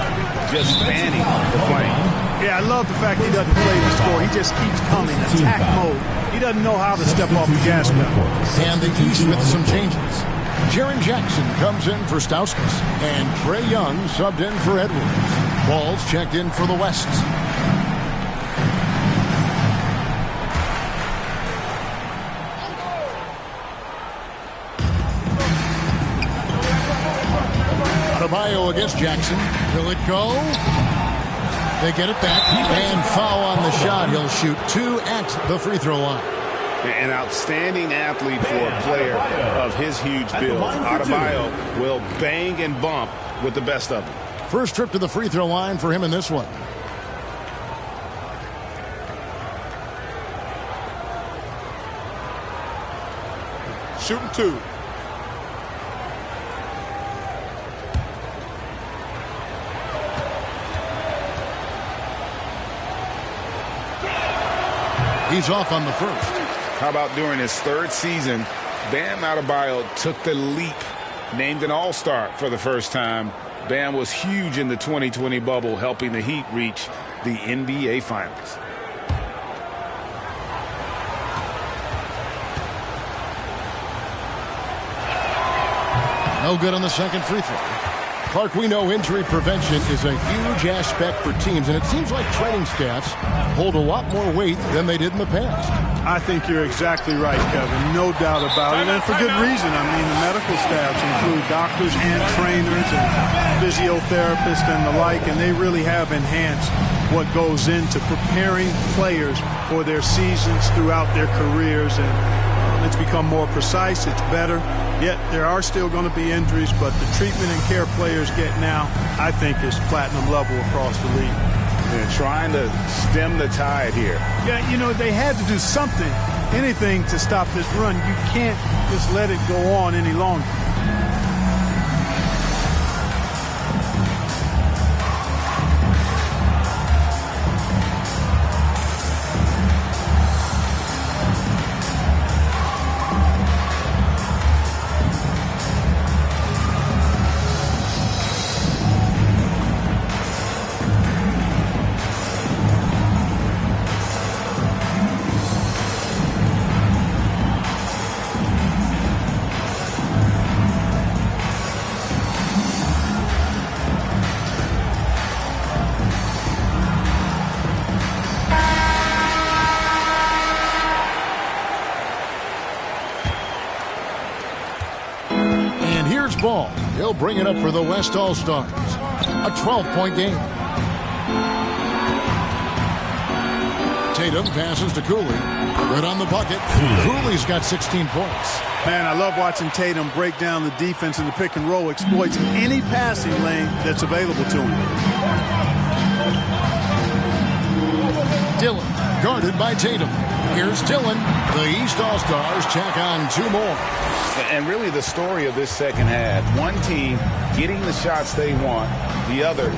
Speaker 2: just fanning the flame.
Speaker 3: Yeah, I love the fact he doesn't play the score. He just keeps coming, attack mode. He doesn't know how to step off the gas pedal.
Speaker 1: And the East with some changes. Jaren Jackson comes in for Stauskas, and Trae Young subbed in for Edwards. Balls checked in for the West. Adebayo against Jackson. Will it go? They get it back, and foul on the shot. He'll shoot 2 at the free throw line.
Speaker 2: An outstanding athlete for a player of his huge build. Adebayo will bang and bump with the best of them.
Speaker 1: First trip to the free throw line for him in this one.
Speaker 10: Shooting 2.
Speaker 1: He's off on the first.
Speaker 2: How about during his third season, Bam Adebayo took the leap, named an All-Star for the first time. Bam was huge in the 2020 bubble, helping the Heat reach the NBA Finals.
Speaker 1: No good on the second free throw. Clark, we know injury prevention is a huge aspect for teams, and it seems like training staffs hold a lot more weight than they did in the past.
Speaker 3: I think you're exactly right, Kevin. No doubt about it, and for good reason. I mean, the medical staffs include doctors and trainers and physiotherapists and the like, and they really have enhanced what goes into preparing players for their seasons throughout their careers, and it's become more precise, it's better. Yet there are still going to be injuries, but the treatment and care players get now, I think, is platinum level across the league.
Speaker 2: And trying to stem the tide here.
Speaker 3: Yeah, you know, they had to do something, anything to stop this run. You can't just let it go on any longer.
Speaker 1: Ball. He'll bring it up for the West All-Stars. A 12-point game. Tatum passes to Cooley. Good on the bucket. Cooley's got 16 points.
Speaker 3: Man, I love watching Tatum break down the defense in the pick and roll, exploits any passing lane that's available to him.
Speaker 1: Dillon, guarded by Tatum. Here's Dillon. The East All-Stars tack on 2 more.
Speaker 2: And really the story of this second half, one team getting the shots they want, the other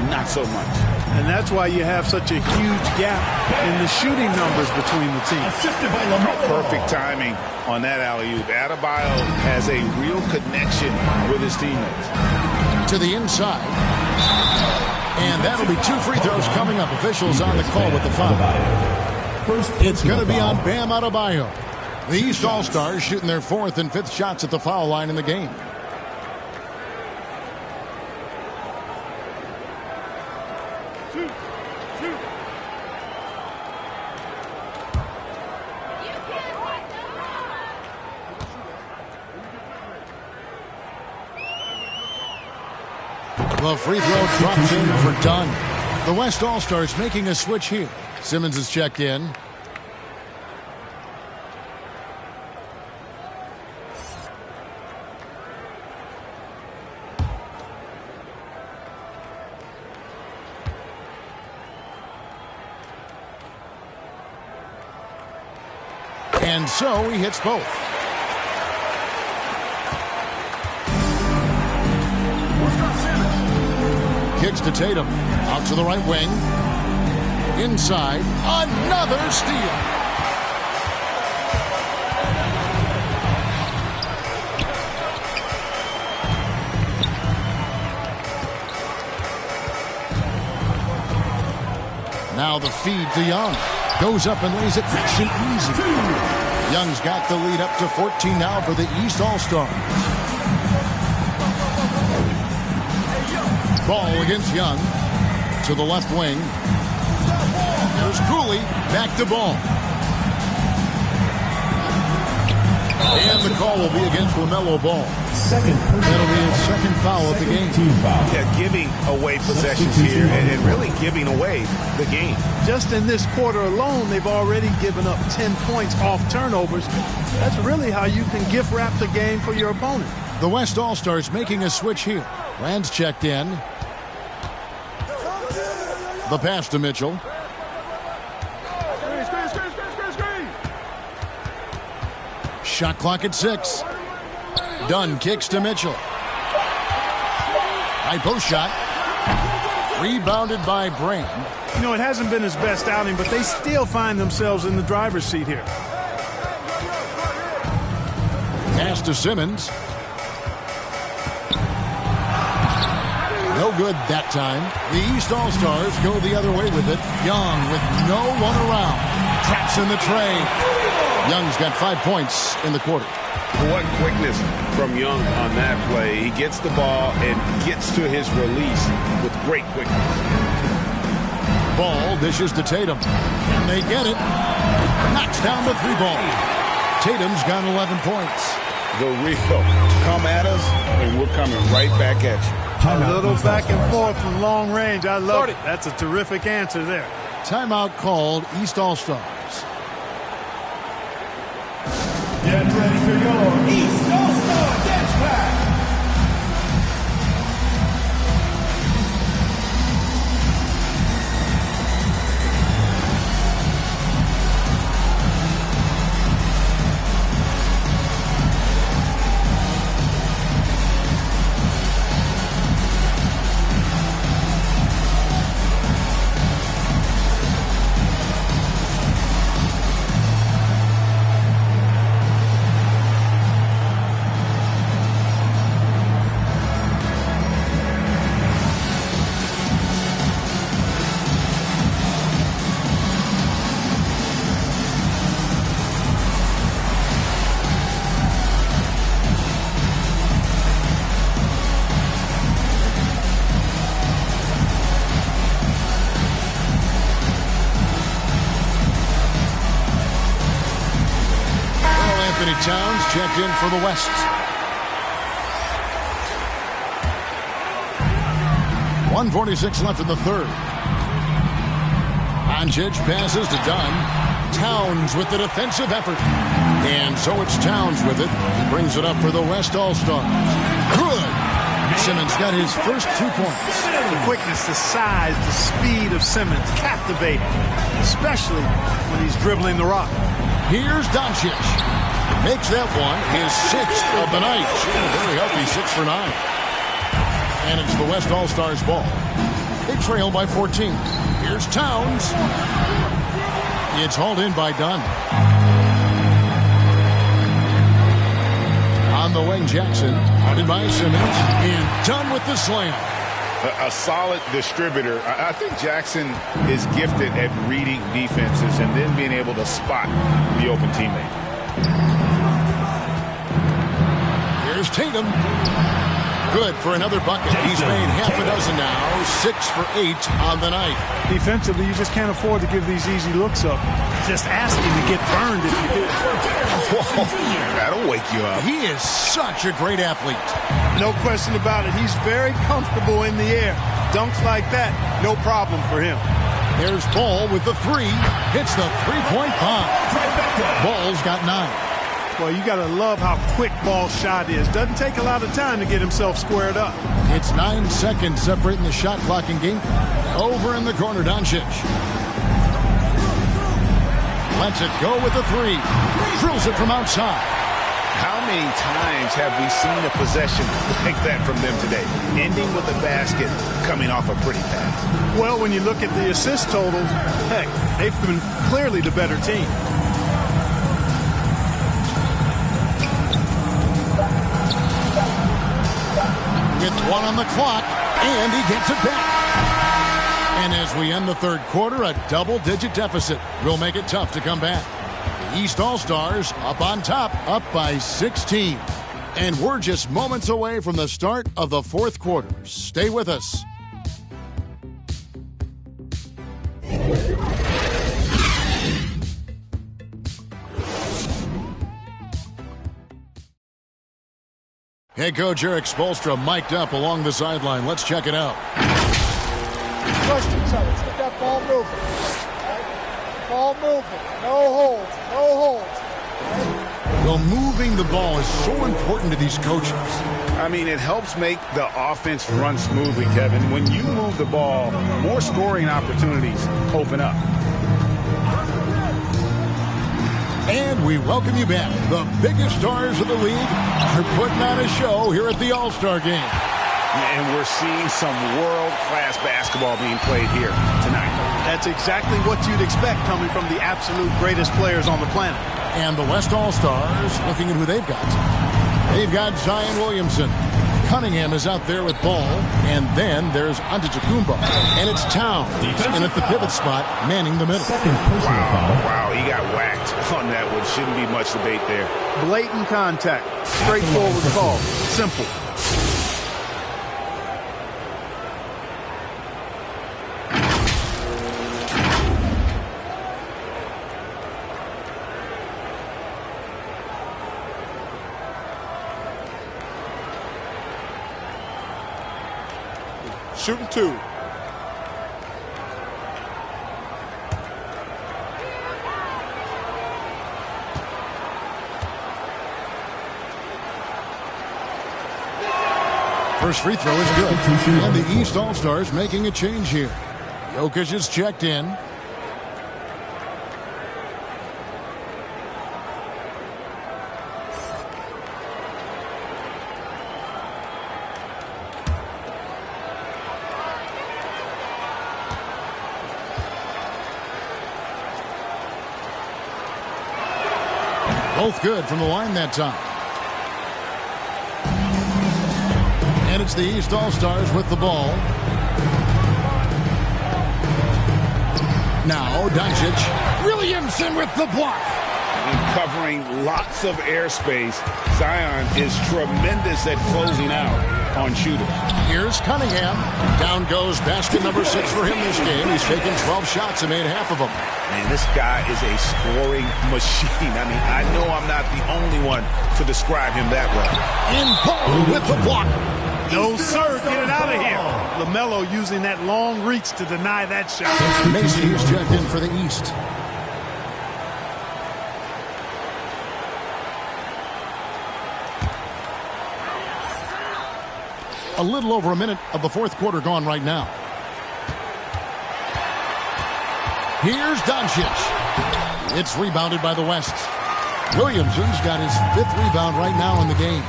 Speaker 2: not so much.
Speaker 3: And that's why you have such a huge gap in the shooting numbers between the teams.
Speaker 2: Perfect timing on that alley-oop. Adebayo has a real connection with his teammates.
Speaker 1: To the inside. And that'll be 2 free throws coming up. Officials on the call with the foul. It's going to be on Bam Adebayo. The East All-Stars shooting their 4th and 5th shots at the foul line in the game. The free throw drops in for Dunn. The West All-Stars making a switch here. Simmons is checked in. And so he hits both. Kicks to Tatum. Out to the right wing. Inside. Another steal. Now the feed to Young. Goes up and lays it nice and easy. Young's got the lead up to 14 now for the East All-Stars. Ball against Young. To the left wing. There's Cooley. Back to Ball. And the call will be against LaMelo Ball. That'll be his second foul of the game.
Speaker 2: Yeah, giving away possessions here and really giving away the game.
Speaker 3: Just in this quarter alone, they've already given up 10 points off turnovers. That's really how you can gift wrap the game for your opponent.
Speaker 1: The West All-Stars making a switch here. Rand's checked in. The pass to Mitchell. Shot clock at 6. Dunn kicks to Mitchell. High post shot. Rebounded by Brand.
Speaker 3: You know, it hasn't been his best outing, but they still find themselves in the driver's seat here.
Speaker 1: Pass to Simmons. No good that time. The East All-Stars go the other way with it. Young with no one around. Traps in the tray. Young's got 5 points in the quarter.
Speaker 2: What quickness from Young on that play. He gets the ball and gets to his release with great quickness.
Speaker 1: Ball dishes to Tatum. And they get it. Knocks down the 3-ball. Tatum's got 11 points.
Speaker 2: The real come at us, and we're coming right back at you.
Speaker 3: A little back and forth from long range. I love it. That's a terrific answer there.
Speaker 1: Timeout called. East All-Stars.
Speaker 4: Get ready for your East All-Star Dance Pack.
Speaker 1: Towns checked in for the West. .146 left in the third. Doncic passes to Dunn. Towns with the defensive effort. And so it's Towns with it. He brings it up for the West All-Stars. Good. Simmons got his first 2 points.
Speaker 3: The quickness, the size, the speed of Simmons captivating, especially when he's dribbling the rock.
Speaker 1: Here's Doncic. Makes that one his 6th of the night. Very healthy 6 for 9. And it's the West All-Stars ball. They trail by 14. Here's Towns. It's hauled in by Dunn. On the wing, Jackson. Guarded by Simmons. And Dunn with the slam.
Speaker 2: A solid distributor. I think Jackson is gifted at reading defenses and then being able to spot the open teammate.
Speaker 1: Here's Tatum. Good for another bucket. He's made half a dozen now. 6 for 8 on the night.
Speaker 3: Defensively, you just can't afford to give these easy looks up. Just ask him to get burned if you do.
Speaker 2: Whoa, that'll wake you up.
Speaker 1: He is such a great athlete.
Speaker 3: No question about it. He's very comfortable in the air. Dunks like that, no problem for him.
Speaker 1: There's Ball with the 3. Hits the three-point bomb. Ball's got 9.
Speaker 3: Well, you got to love how quick Ball's shot is. Doesn't take a lot of time to get himself squared up.
Speaker 1: It's 9 seconds separating the shot clock and game. Over in the corner, Doncic. Lets it go with the 3. Drills it from outside.
Speaker 2: How many times have we seen a possession like that from them today? Ending with a basket, coming off a pretty pass.
Speaker 3: Well, when you look at the assist totals, heck, they've been clearly the better team.
Speaker 1: With 1 on the clock, and he gets it back. And as we end the third quarter, a double-digit deficit will make it tough to come back. The East All-Stars up on top, up by 16. And we're just moments away from the start of the fourth quarter. Stay with us. Head coach Eric Spoelstra mic'd up along the sideline. Let's check it out.
Speaker 11: Trust each other. Let's get that ball moving. Right? Ball moving. No holds. No holds. Right?
Speaker 1: Well, moving the ball is so important to these coaches.
Speaker 2: I mean, it helps make the offense run smoothly, Kevin. When you move the ball, more scoring opportunities open up.
Speaker 1: And we welcome you back. The biggest stars of the league are putting on a show here at the All-Star Game.
Speaker 2: And we're seeing some world-class basketball being played here tonight.
Speaker 3: That's exactly what you'd expect coming from the absolute greatest players on the planet.
Speaker 1: And the West All-Stars, looking at who they've got. They've got Zion Williamson. Cunningham is out there with Ball. And then there's Antetokounmpo. And it's Towns. And at the pivot spot, manning the middle.
Speaker 2: Wow, he got whacked on that one. Shouldn't be much debate there.
Speaker 3: Blatant contact. Straightforward call. Simple.
Speaker 10: Shooting 2.
Speaker 1: First free throw is good. And the East All-Stars making a change here. Jokic is checked in. Both good from the line that time. And it's the East All-Stars with the ball. Now Doncic. Williamson with the block.
Speaker 2: Covering lots of airspace. Zion is tremendous at closing out on shooters.
Speaker 1: Here's Cunningham. Down goes basket number 6 for him this game. He's taken 12 shots and made half of them.
Speaker 2: Man, this guy is a scoring machine. I mean, I know I'm not the only one to describe him that way.
Speaker 1: In Paul with the block.
Speaker 3: No, sir. Get it out of here. LaMelo using that long reach to deny that shot.
Speaker 1: Macy is checked in for the East. A little over a minute of the fourth quarter gone right now. Here's Doncic. It's rebounded by the West. Williamson's got his 5th rebound right now in the game.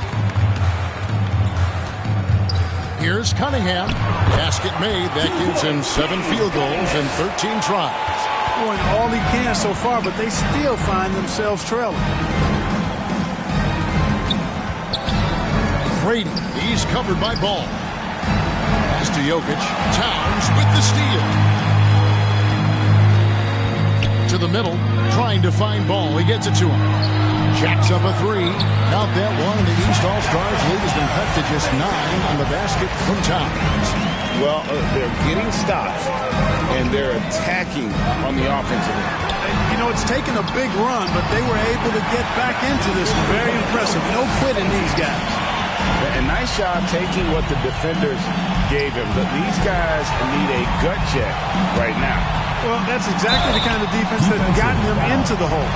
Speaker 1: Here's Cunningham. Basket made. That gives him 7 field goals and 13 tries.
Speaker 3: Doing all he can so far, but they still find themselves trailing.
Speaker 1: Brady, he's covered by Ball. Pass to Jokic. Towns with the steal. To the middle, trying to find Ball. He gets it to him. Jacks up a 3. Count that one. The East All-Stars lead has been cut to just 9 on the basket from Towns.
Speaker 2: Well, they're getting stops, and they're attacking on the offensive end.
Speaker 3: You know, it's taken a big run, but they were able to get back into this. Very impressive. No quitting these guys.
Speaker 2: A nice job taking what the defenders gave him. But these guys need a gut check right now.
Speaker 3: Well, that's exactly the kind of defense that's gotten them into the hole.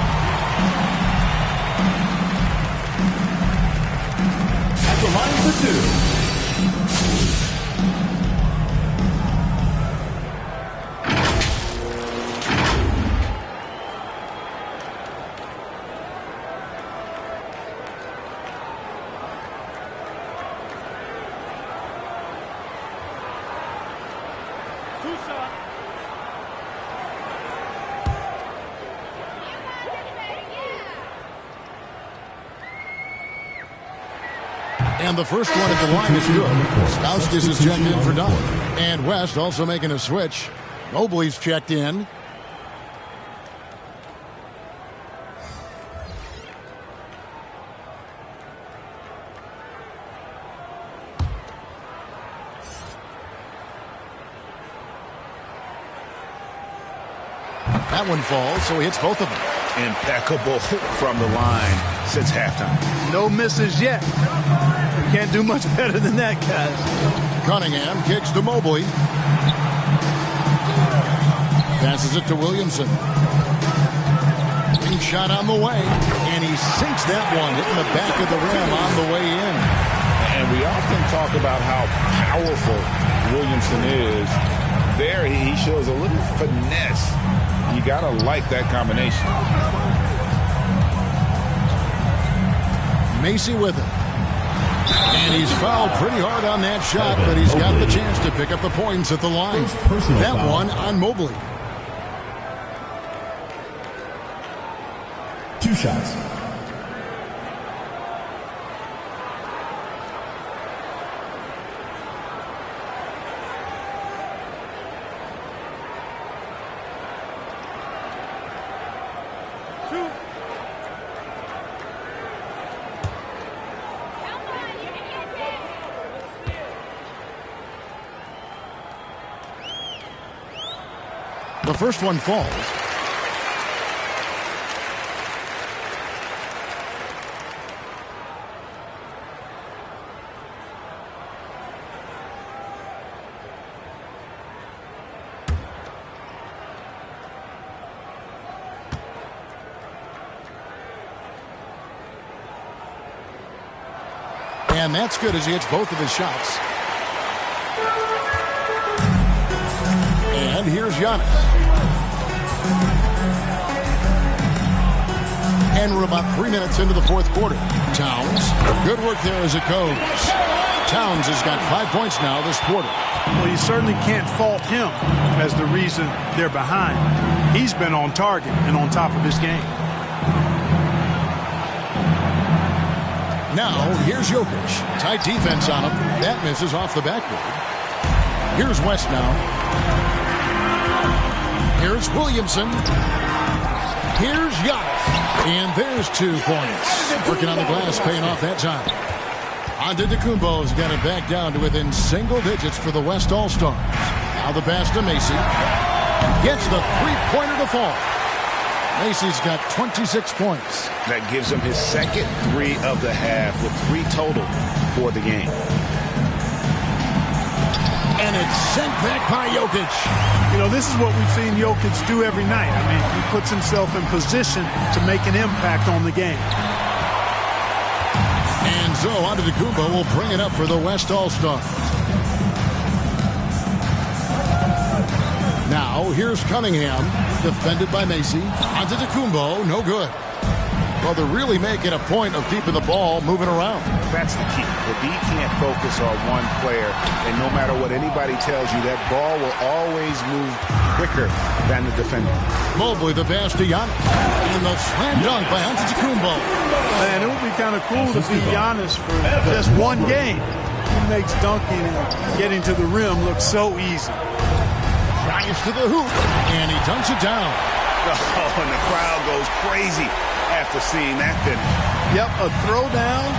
Speaker 4: At the line for 2.
Speaker 1: And the first one at the line is good. Stauskas is checked in for Dunn. And West also making a switch. Mobley's checked in. That one falls, so he hits both of them.
Speaker 2: Impeccable from the line since halftime.
Speaker 3: No misses yet. You can't do much better than that, guys.
Speaker 1: Cunningham kicks to Mobley. Passes it to Williamson. Big shot on the way. And he sinks that one, hitting the back of the rim on the way in.
Speaker 2: And we often talk about how powerful Williamson is. There, he shows a little finesse. You got to like that combination.
Speaker 1: Macy with it. And he's fouled pretty hard on that shot, but he's got the chance to pick up the points at the line. That one on Mobley.
Speaker 4: 2 shots.
Speaker 1: The first one falls. And that's good as he hits both of his shots. And here's Giannis. And we're about 3 minutes into the fourth quarter. Towns, good work there as it goes. Towns has got 5 points now this quarter.
Speaker 3: Well, you certainly can't fault him as the reason they're behind. He's been on target and on top of his game.
Speaker 1: Now, here's Jokic. Tight defense on him. That misses off the backboard. Here's West now. Here's Williamson. Here's Giannis. And there's 2 points. Working on the glass, paying off that time. Antetokounmpo's got it back down to within single digits for the West All-Stars. Now the pass to Macy. Gets the 3-pointer to fall. Macy's got 26 points.
Speaker 2: That gives him his second 3 of the half with 3 total for the game.
Speaker 1: And it's sent back by Jokic.
Speaker 3: You know, this is what we've seen Jokic do every night. I mean, he puts himself in position to make an impact on the game.
Speaker 1: And so Antetokounmpo will bring it up for the West All-Stars. Now, here's Cunningham, defended by Macy. Antetokounmpo, no good. Well, they're really making a point of keeping the ball moving around.
Speaker 2: That's the key. The D can't focus on one player, and no matter what anybody tells you, that ball will always move quicker than the defender.
Speaker 1: Mobley, the pass to Giannis. And the slam dunk by Antetokounmpo.
Speaker 3: Man, it would be kind of cool to be Giannis for just one game. He makes dunking and getting to the rim look so easy.
Speaker 1: Giannis to the hoop, and he dunks it down.
Speaker 2: Oh, and the crowd goes crazy after seeing that finish.
Speaker 3: Yep, a throwdown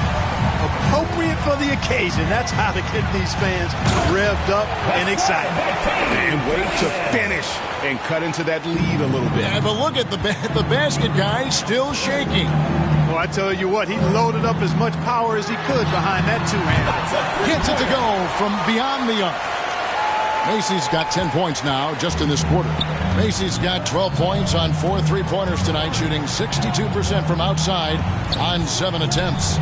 Speaker 3: appropriate for the occasion. That's how to get these fans revved up and excited.
Speaker 2: And wait to finish and cut into that lead a little bit.
Speaker 1: Yeah, but look at the basket guy still shaking.
Speaker 3: Well, I tell you what, he loaded up as much power as he could behind that two-hander.
Speaker 1: Gets it to go from beyond the arc. Macy's got 10 points now just in this quarter. Macy's got 12 points on 4 3-pointers tonight, shooting 62% from outside on 7 attempts.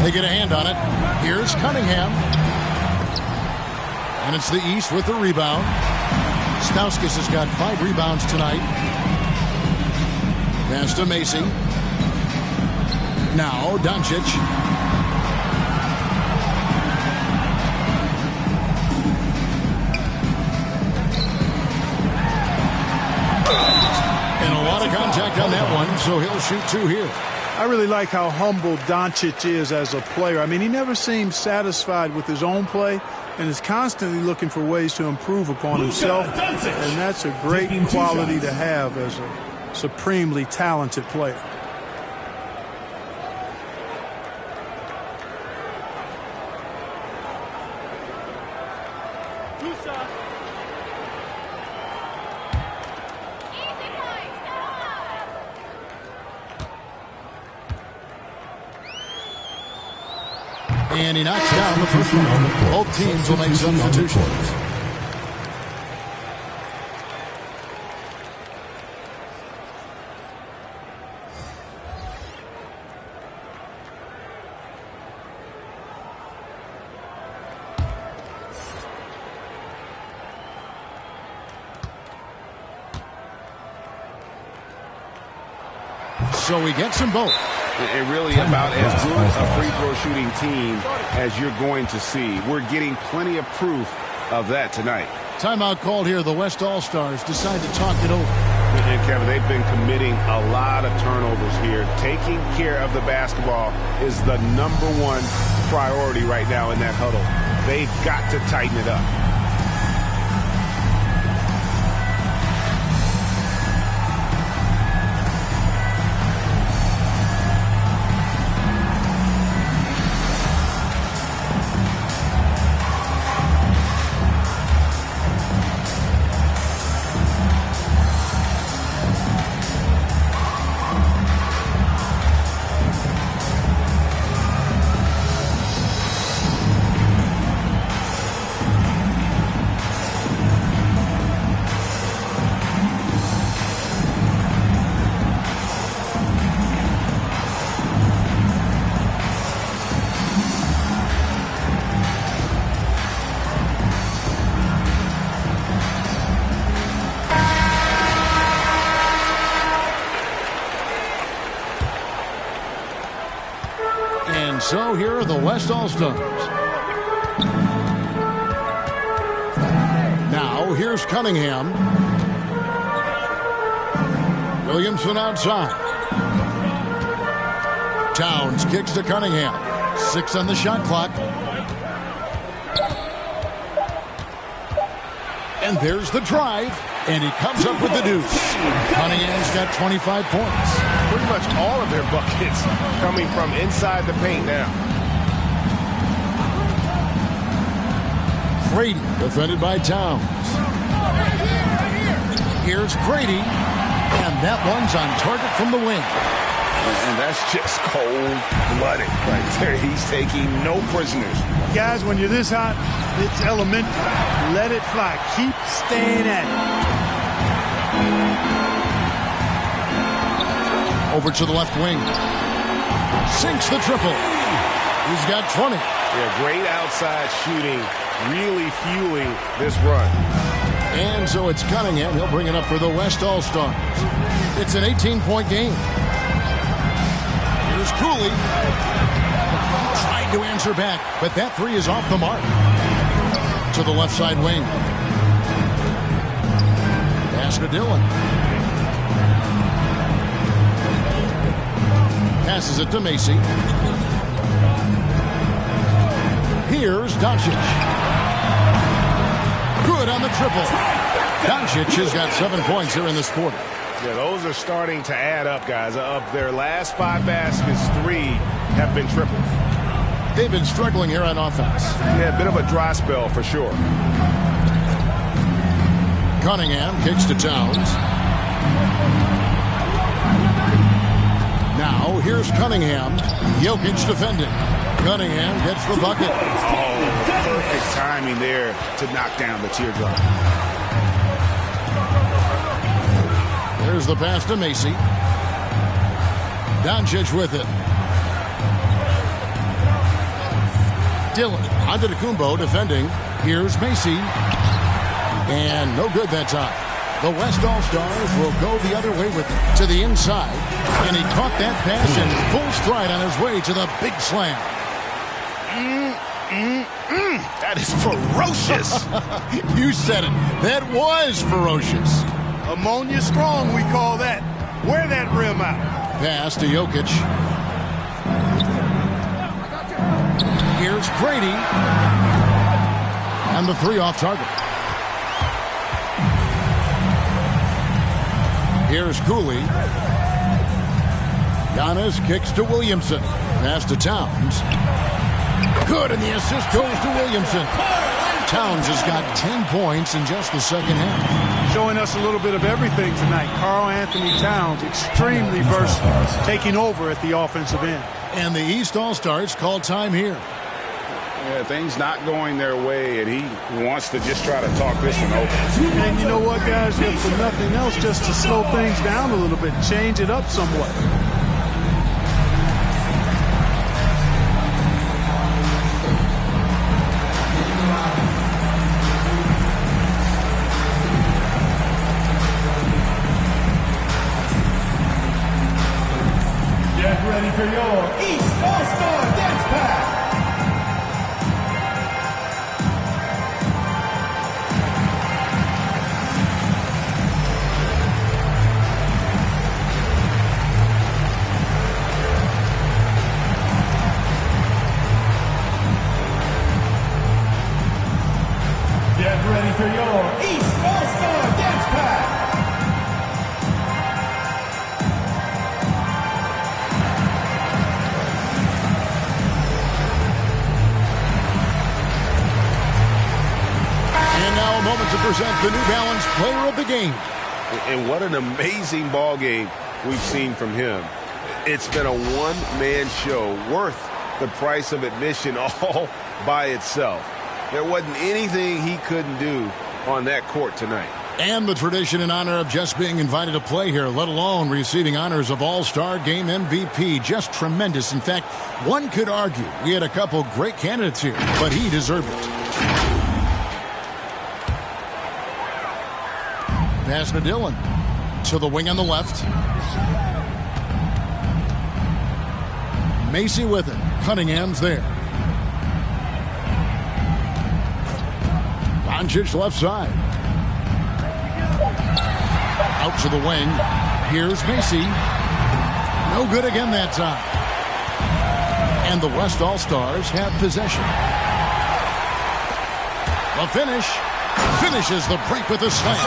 Speaker 1: They get a hand on it. Here's Cunningham. And it's the East with the rebound. Stauskas has got 5 rebounds tonight. Pass to Macy. Now Doncic. And a lot of contact on that one, so he'll shoot 2 here.
Speaker 3: I really like how humble Doncic is as a player. I mean, he never seems satisfied with his own play and is constantly looking for ways to improve upon himself. And that's a great quality to have as a supremely talented player.
Speaker 1: And he knocks down the first one. Both teams will make substitutions. So he gets them both.
Speaker 2: And really about as good a free throw shooting team as you're going to see. We're getting plenty of proof of that tonight.
Speaker 1: Timeout called here. The West All-Stars decide to talk it over.
Speaker 2: And Kevin, they've been committing a lot of turnovers here. Taking care of the basketball is the #1 priority right now in that huddle. They've got to tighten it up.
Speaker 1: So here are the West All-Stars. Now here's Cunningham. Williamson outside. Towns kicks to Cunningham. 6 on the shot clock. And there's the drive. And he comes up with the deuce. Cunningham's got 25 points.
Speaker 6: Pretty much all of their buckets coming from inside the paint now.
Speaker 1: Grady defended by Towns. Here's Grady. And that one's on target from the wing.
Speaker 2: And that's just cold-blooded right there. He's taking no prisoners.
Speaker 3: Guys, when you're this hot, it's elementary. Let it fly. Keep staying at it.
Speaker 1: Over to the left wing. Sinks the triple. He's got 20.
Speaker 6: Yeah, great outside shooting, really fueling this run.
Speaker 1: And so it's Cunningham. He'll bring it up for the West All-Stars. It's an 18-point game. Here's Cooley. Tried to answer back, but that three is off the mark. To the left side wing. Pass to Dillon. Passes it to Macy. Here's Doncic. Good on the triple. Doncic has got 7 points here in this quarter.
Speaker 6: Yeah, those are starting to add up, guys. Of their last 5 baskets, 3 have been triples.
Speaker 1: They've been struggling here on offense.
Speaker 6: Yeah, a bit of a dry spell for sure.
Speaker 1: Cunningham kicks to Towns. Now, here's Cunningham. Jokic defending. Cunningham gets the bucket.
Speaker 6: Oh, perfect timing there to knock down the teardrop.
Speaker 1: There's the pass to Macy. Doncic with it. Dillon onto Kumbo defending. Here's Macy. And no good that time. The West All-Stars will go the other way with it to the inside. And he caught that pass in full stride on his way to the big slam.
Speaker 6: That is ferocious.
Speaker 1: You said it. That was ferocious.
Speaker 3: Ammonia strong, we call that. Wear that rim out.
Speaker 1: Pass to Jokic. Here's Grady. And the three off target. Here's Cooley. Giannis kicks to Williamson. Pass to Towns. Good, and the assist goes to Williamson. Towns has got 10 points in just the second half.
Speaker 3: Showing us a little bit of everything tonight. Karl Anthony Towns, extremely versatile, taking over at the offensive end.
Speaker 1: And the East All-Stars call time here.
Speaker 2: Yeah, things not going their way, and he wants to just try to talk this one over.
Speaker 3: And you know what, guys? If for nothing else, just to slow things down a little bit, change it up somewhat.
Speaker 4: Get ready for your East All-Star Dance Pack. Get ready for your East All-Star Dance Pack.
Speaker 1: And now a moment to present the New Balance Player of the Game.
Speaker 6: And what an amazing ball game we've seen from him. It's been a one-man show worth the price of admission all by itself. There wasn't anything he couldn't do on that court tonight.
Speaker 1: And the tradition and honor of just being invited to play here, let alone receiving honors of All-Star Game MVP. Just tremendous. In fact, one could argue we had a couple great candidates here, but he deserved it. Pass to Dillon. To the wing on the left. Macy with it. Cunningham's there. Doncic left side. Out to the wing. Here's Macy. No good again that time. And the West All-Stars have possession. The finish. Finishes the break with a slam.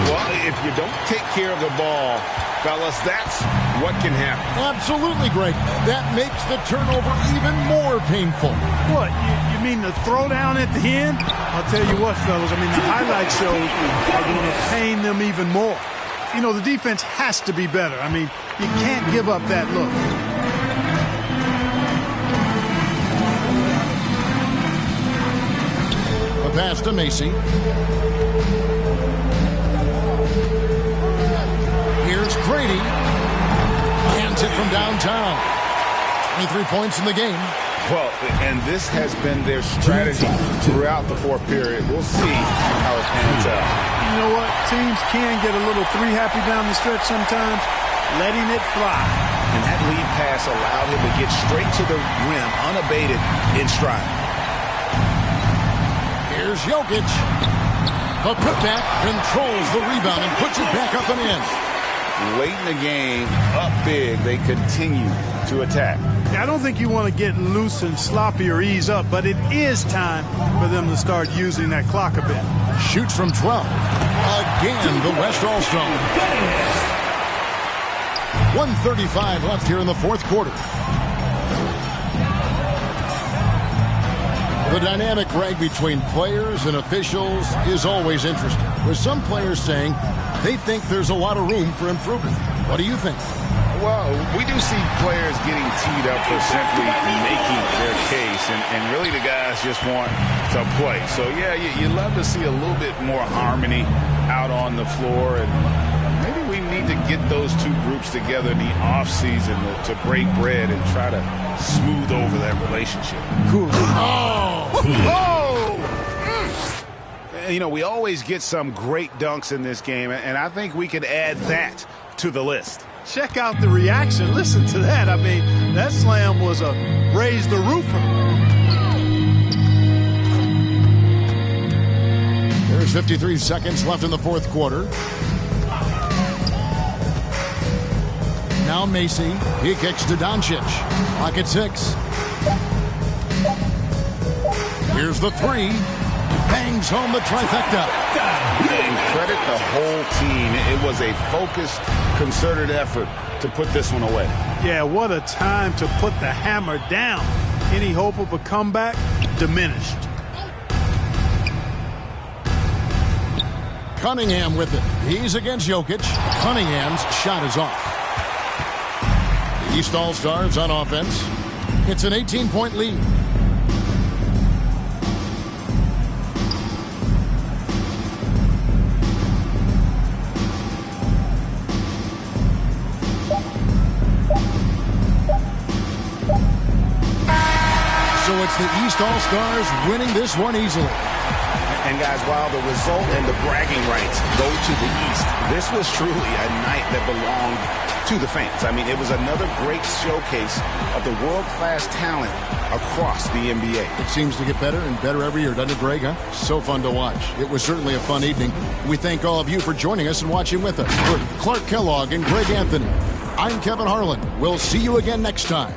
Speaker 6: Well, if you don't take care of the ball, fellas, that's what can happen.
Speaker 1: Absolutely, Greg. That makes the turnover even more painful.
Speaker 3: What, you mean the throwdown at the end? I'll tell you what, fellas, I mean, the highlight shows are going to pain them even more. You know, the defense has to be better. I mean, you can't give up that look.
Speaker 1: A pass to Macy. Here's Grady. Hands it from downtown. 23 points in the game.
Speaker 2: Well, and this has been their strategy throughout the fourth period. We'll see how it pans out.
Speaker 3: You know what? Teams can get a little three-happy down the stretch sometimes, letting it fly.
Speaker 2: And that lead pass allowed him to get straight to the rim, unabated, in stride.
Speaker 1: Here's Jokic. The putback controls the rebound and puts it back up and in.
Speaker 2: Late in the game, up big, they continue to attack.
Speaker 3: I don't think you want to get loose and sloppy or ease up, but it is time for them to start using that clock a bit.
Speaker 1: Shoots from 12. Again, the West All-Star. 1:35 left here in the fourth quarter. The dynamic, Greg, between players and officials is always interesting. With some players saying they think there's a lot of room for improvement. What do you think?
Speaker 2: Well, we do see players getting teed up for simply making their case, and really the guys just want to play. So, yeah, you love to see a little bit more harmony out on the floor, and maybe we need to get those two groups together in the offseason to break bread and try to smooth over that relationship.
Speaker 1: Cool.
Speaker 2: You know, we always get some great dunks in this game, and I think we could add that to the list.
Speaker 3: Check out the reaction. Listen to that. I mean, that slam was a raise the roofer.
Speaker 1: There's 53 seconds left in the fourth quarter. Now Macy. He kicks to Doncic. Clock at 6. Here's the three. Bangs home the trifecta.
Speaker 2: And credit the whole team. It was a focused, concerted effort to put this one away.
Speaker 3: Yeah, what a time to put the hammer down. Any hope of a comeback? Diminished.
Speaker 1: Cunningham with it. He's against Jokic. Cunningham's shot is off. The East All-Stars on offense. It's an 18-point lead. So it's the East All-Stars winning this one easily.
Speaker 2: And guys, while the result and the bragging rights go to the East, this was truly a night that belonged to the fans. I mean, it was another great showcase of the world-class talent across the NBA.
Speaker 1: It seems to get better and better every year, doesn't it, Greg? Huh? So fun to watch. It was certainly a fun evening. We thank all of you for joining us and watching with us. For Clark Kellogg and Greg Anthony, I'm Kevin Harlan. We'll see you again next time.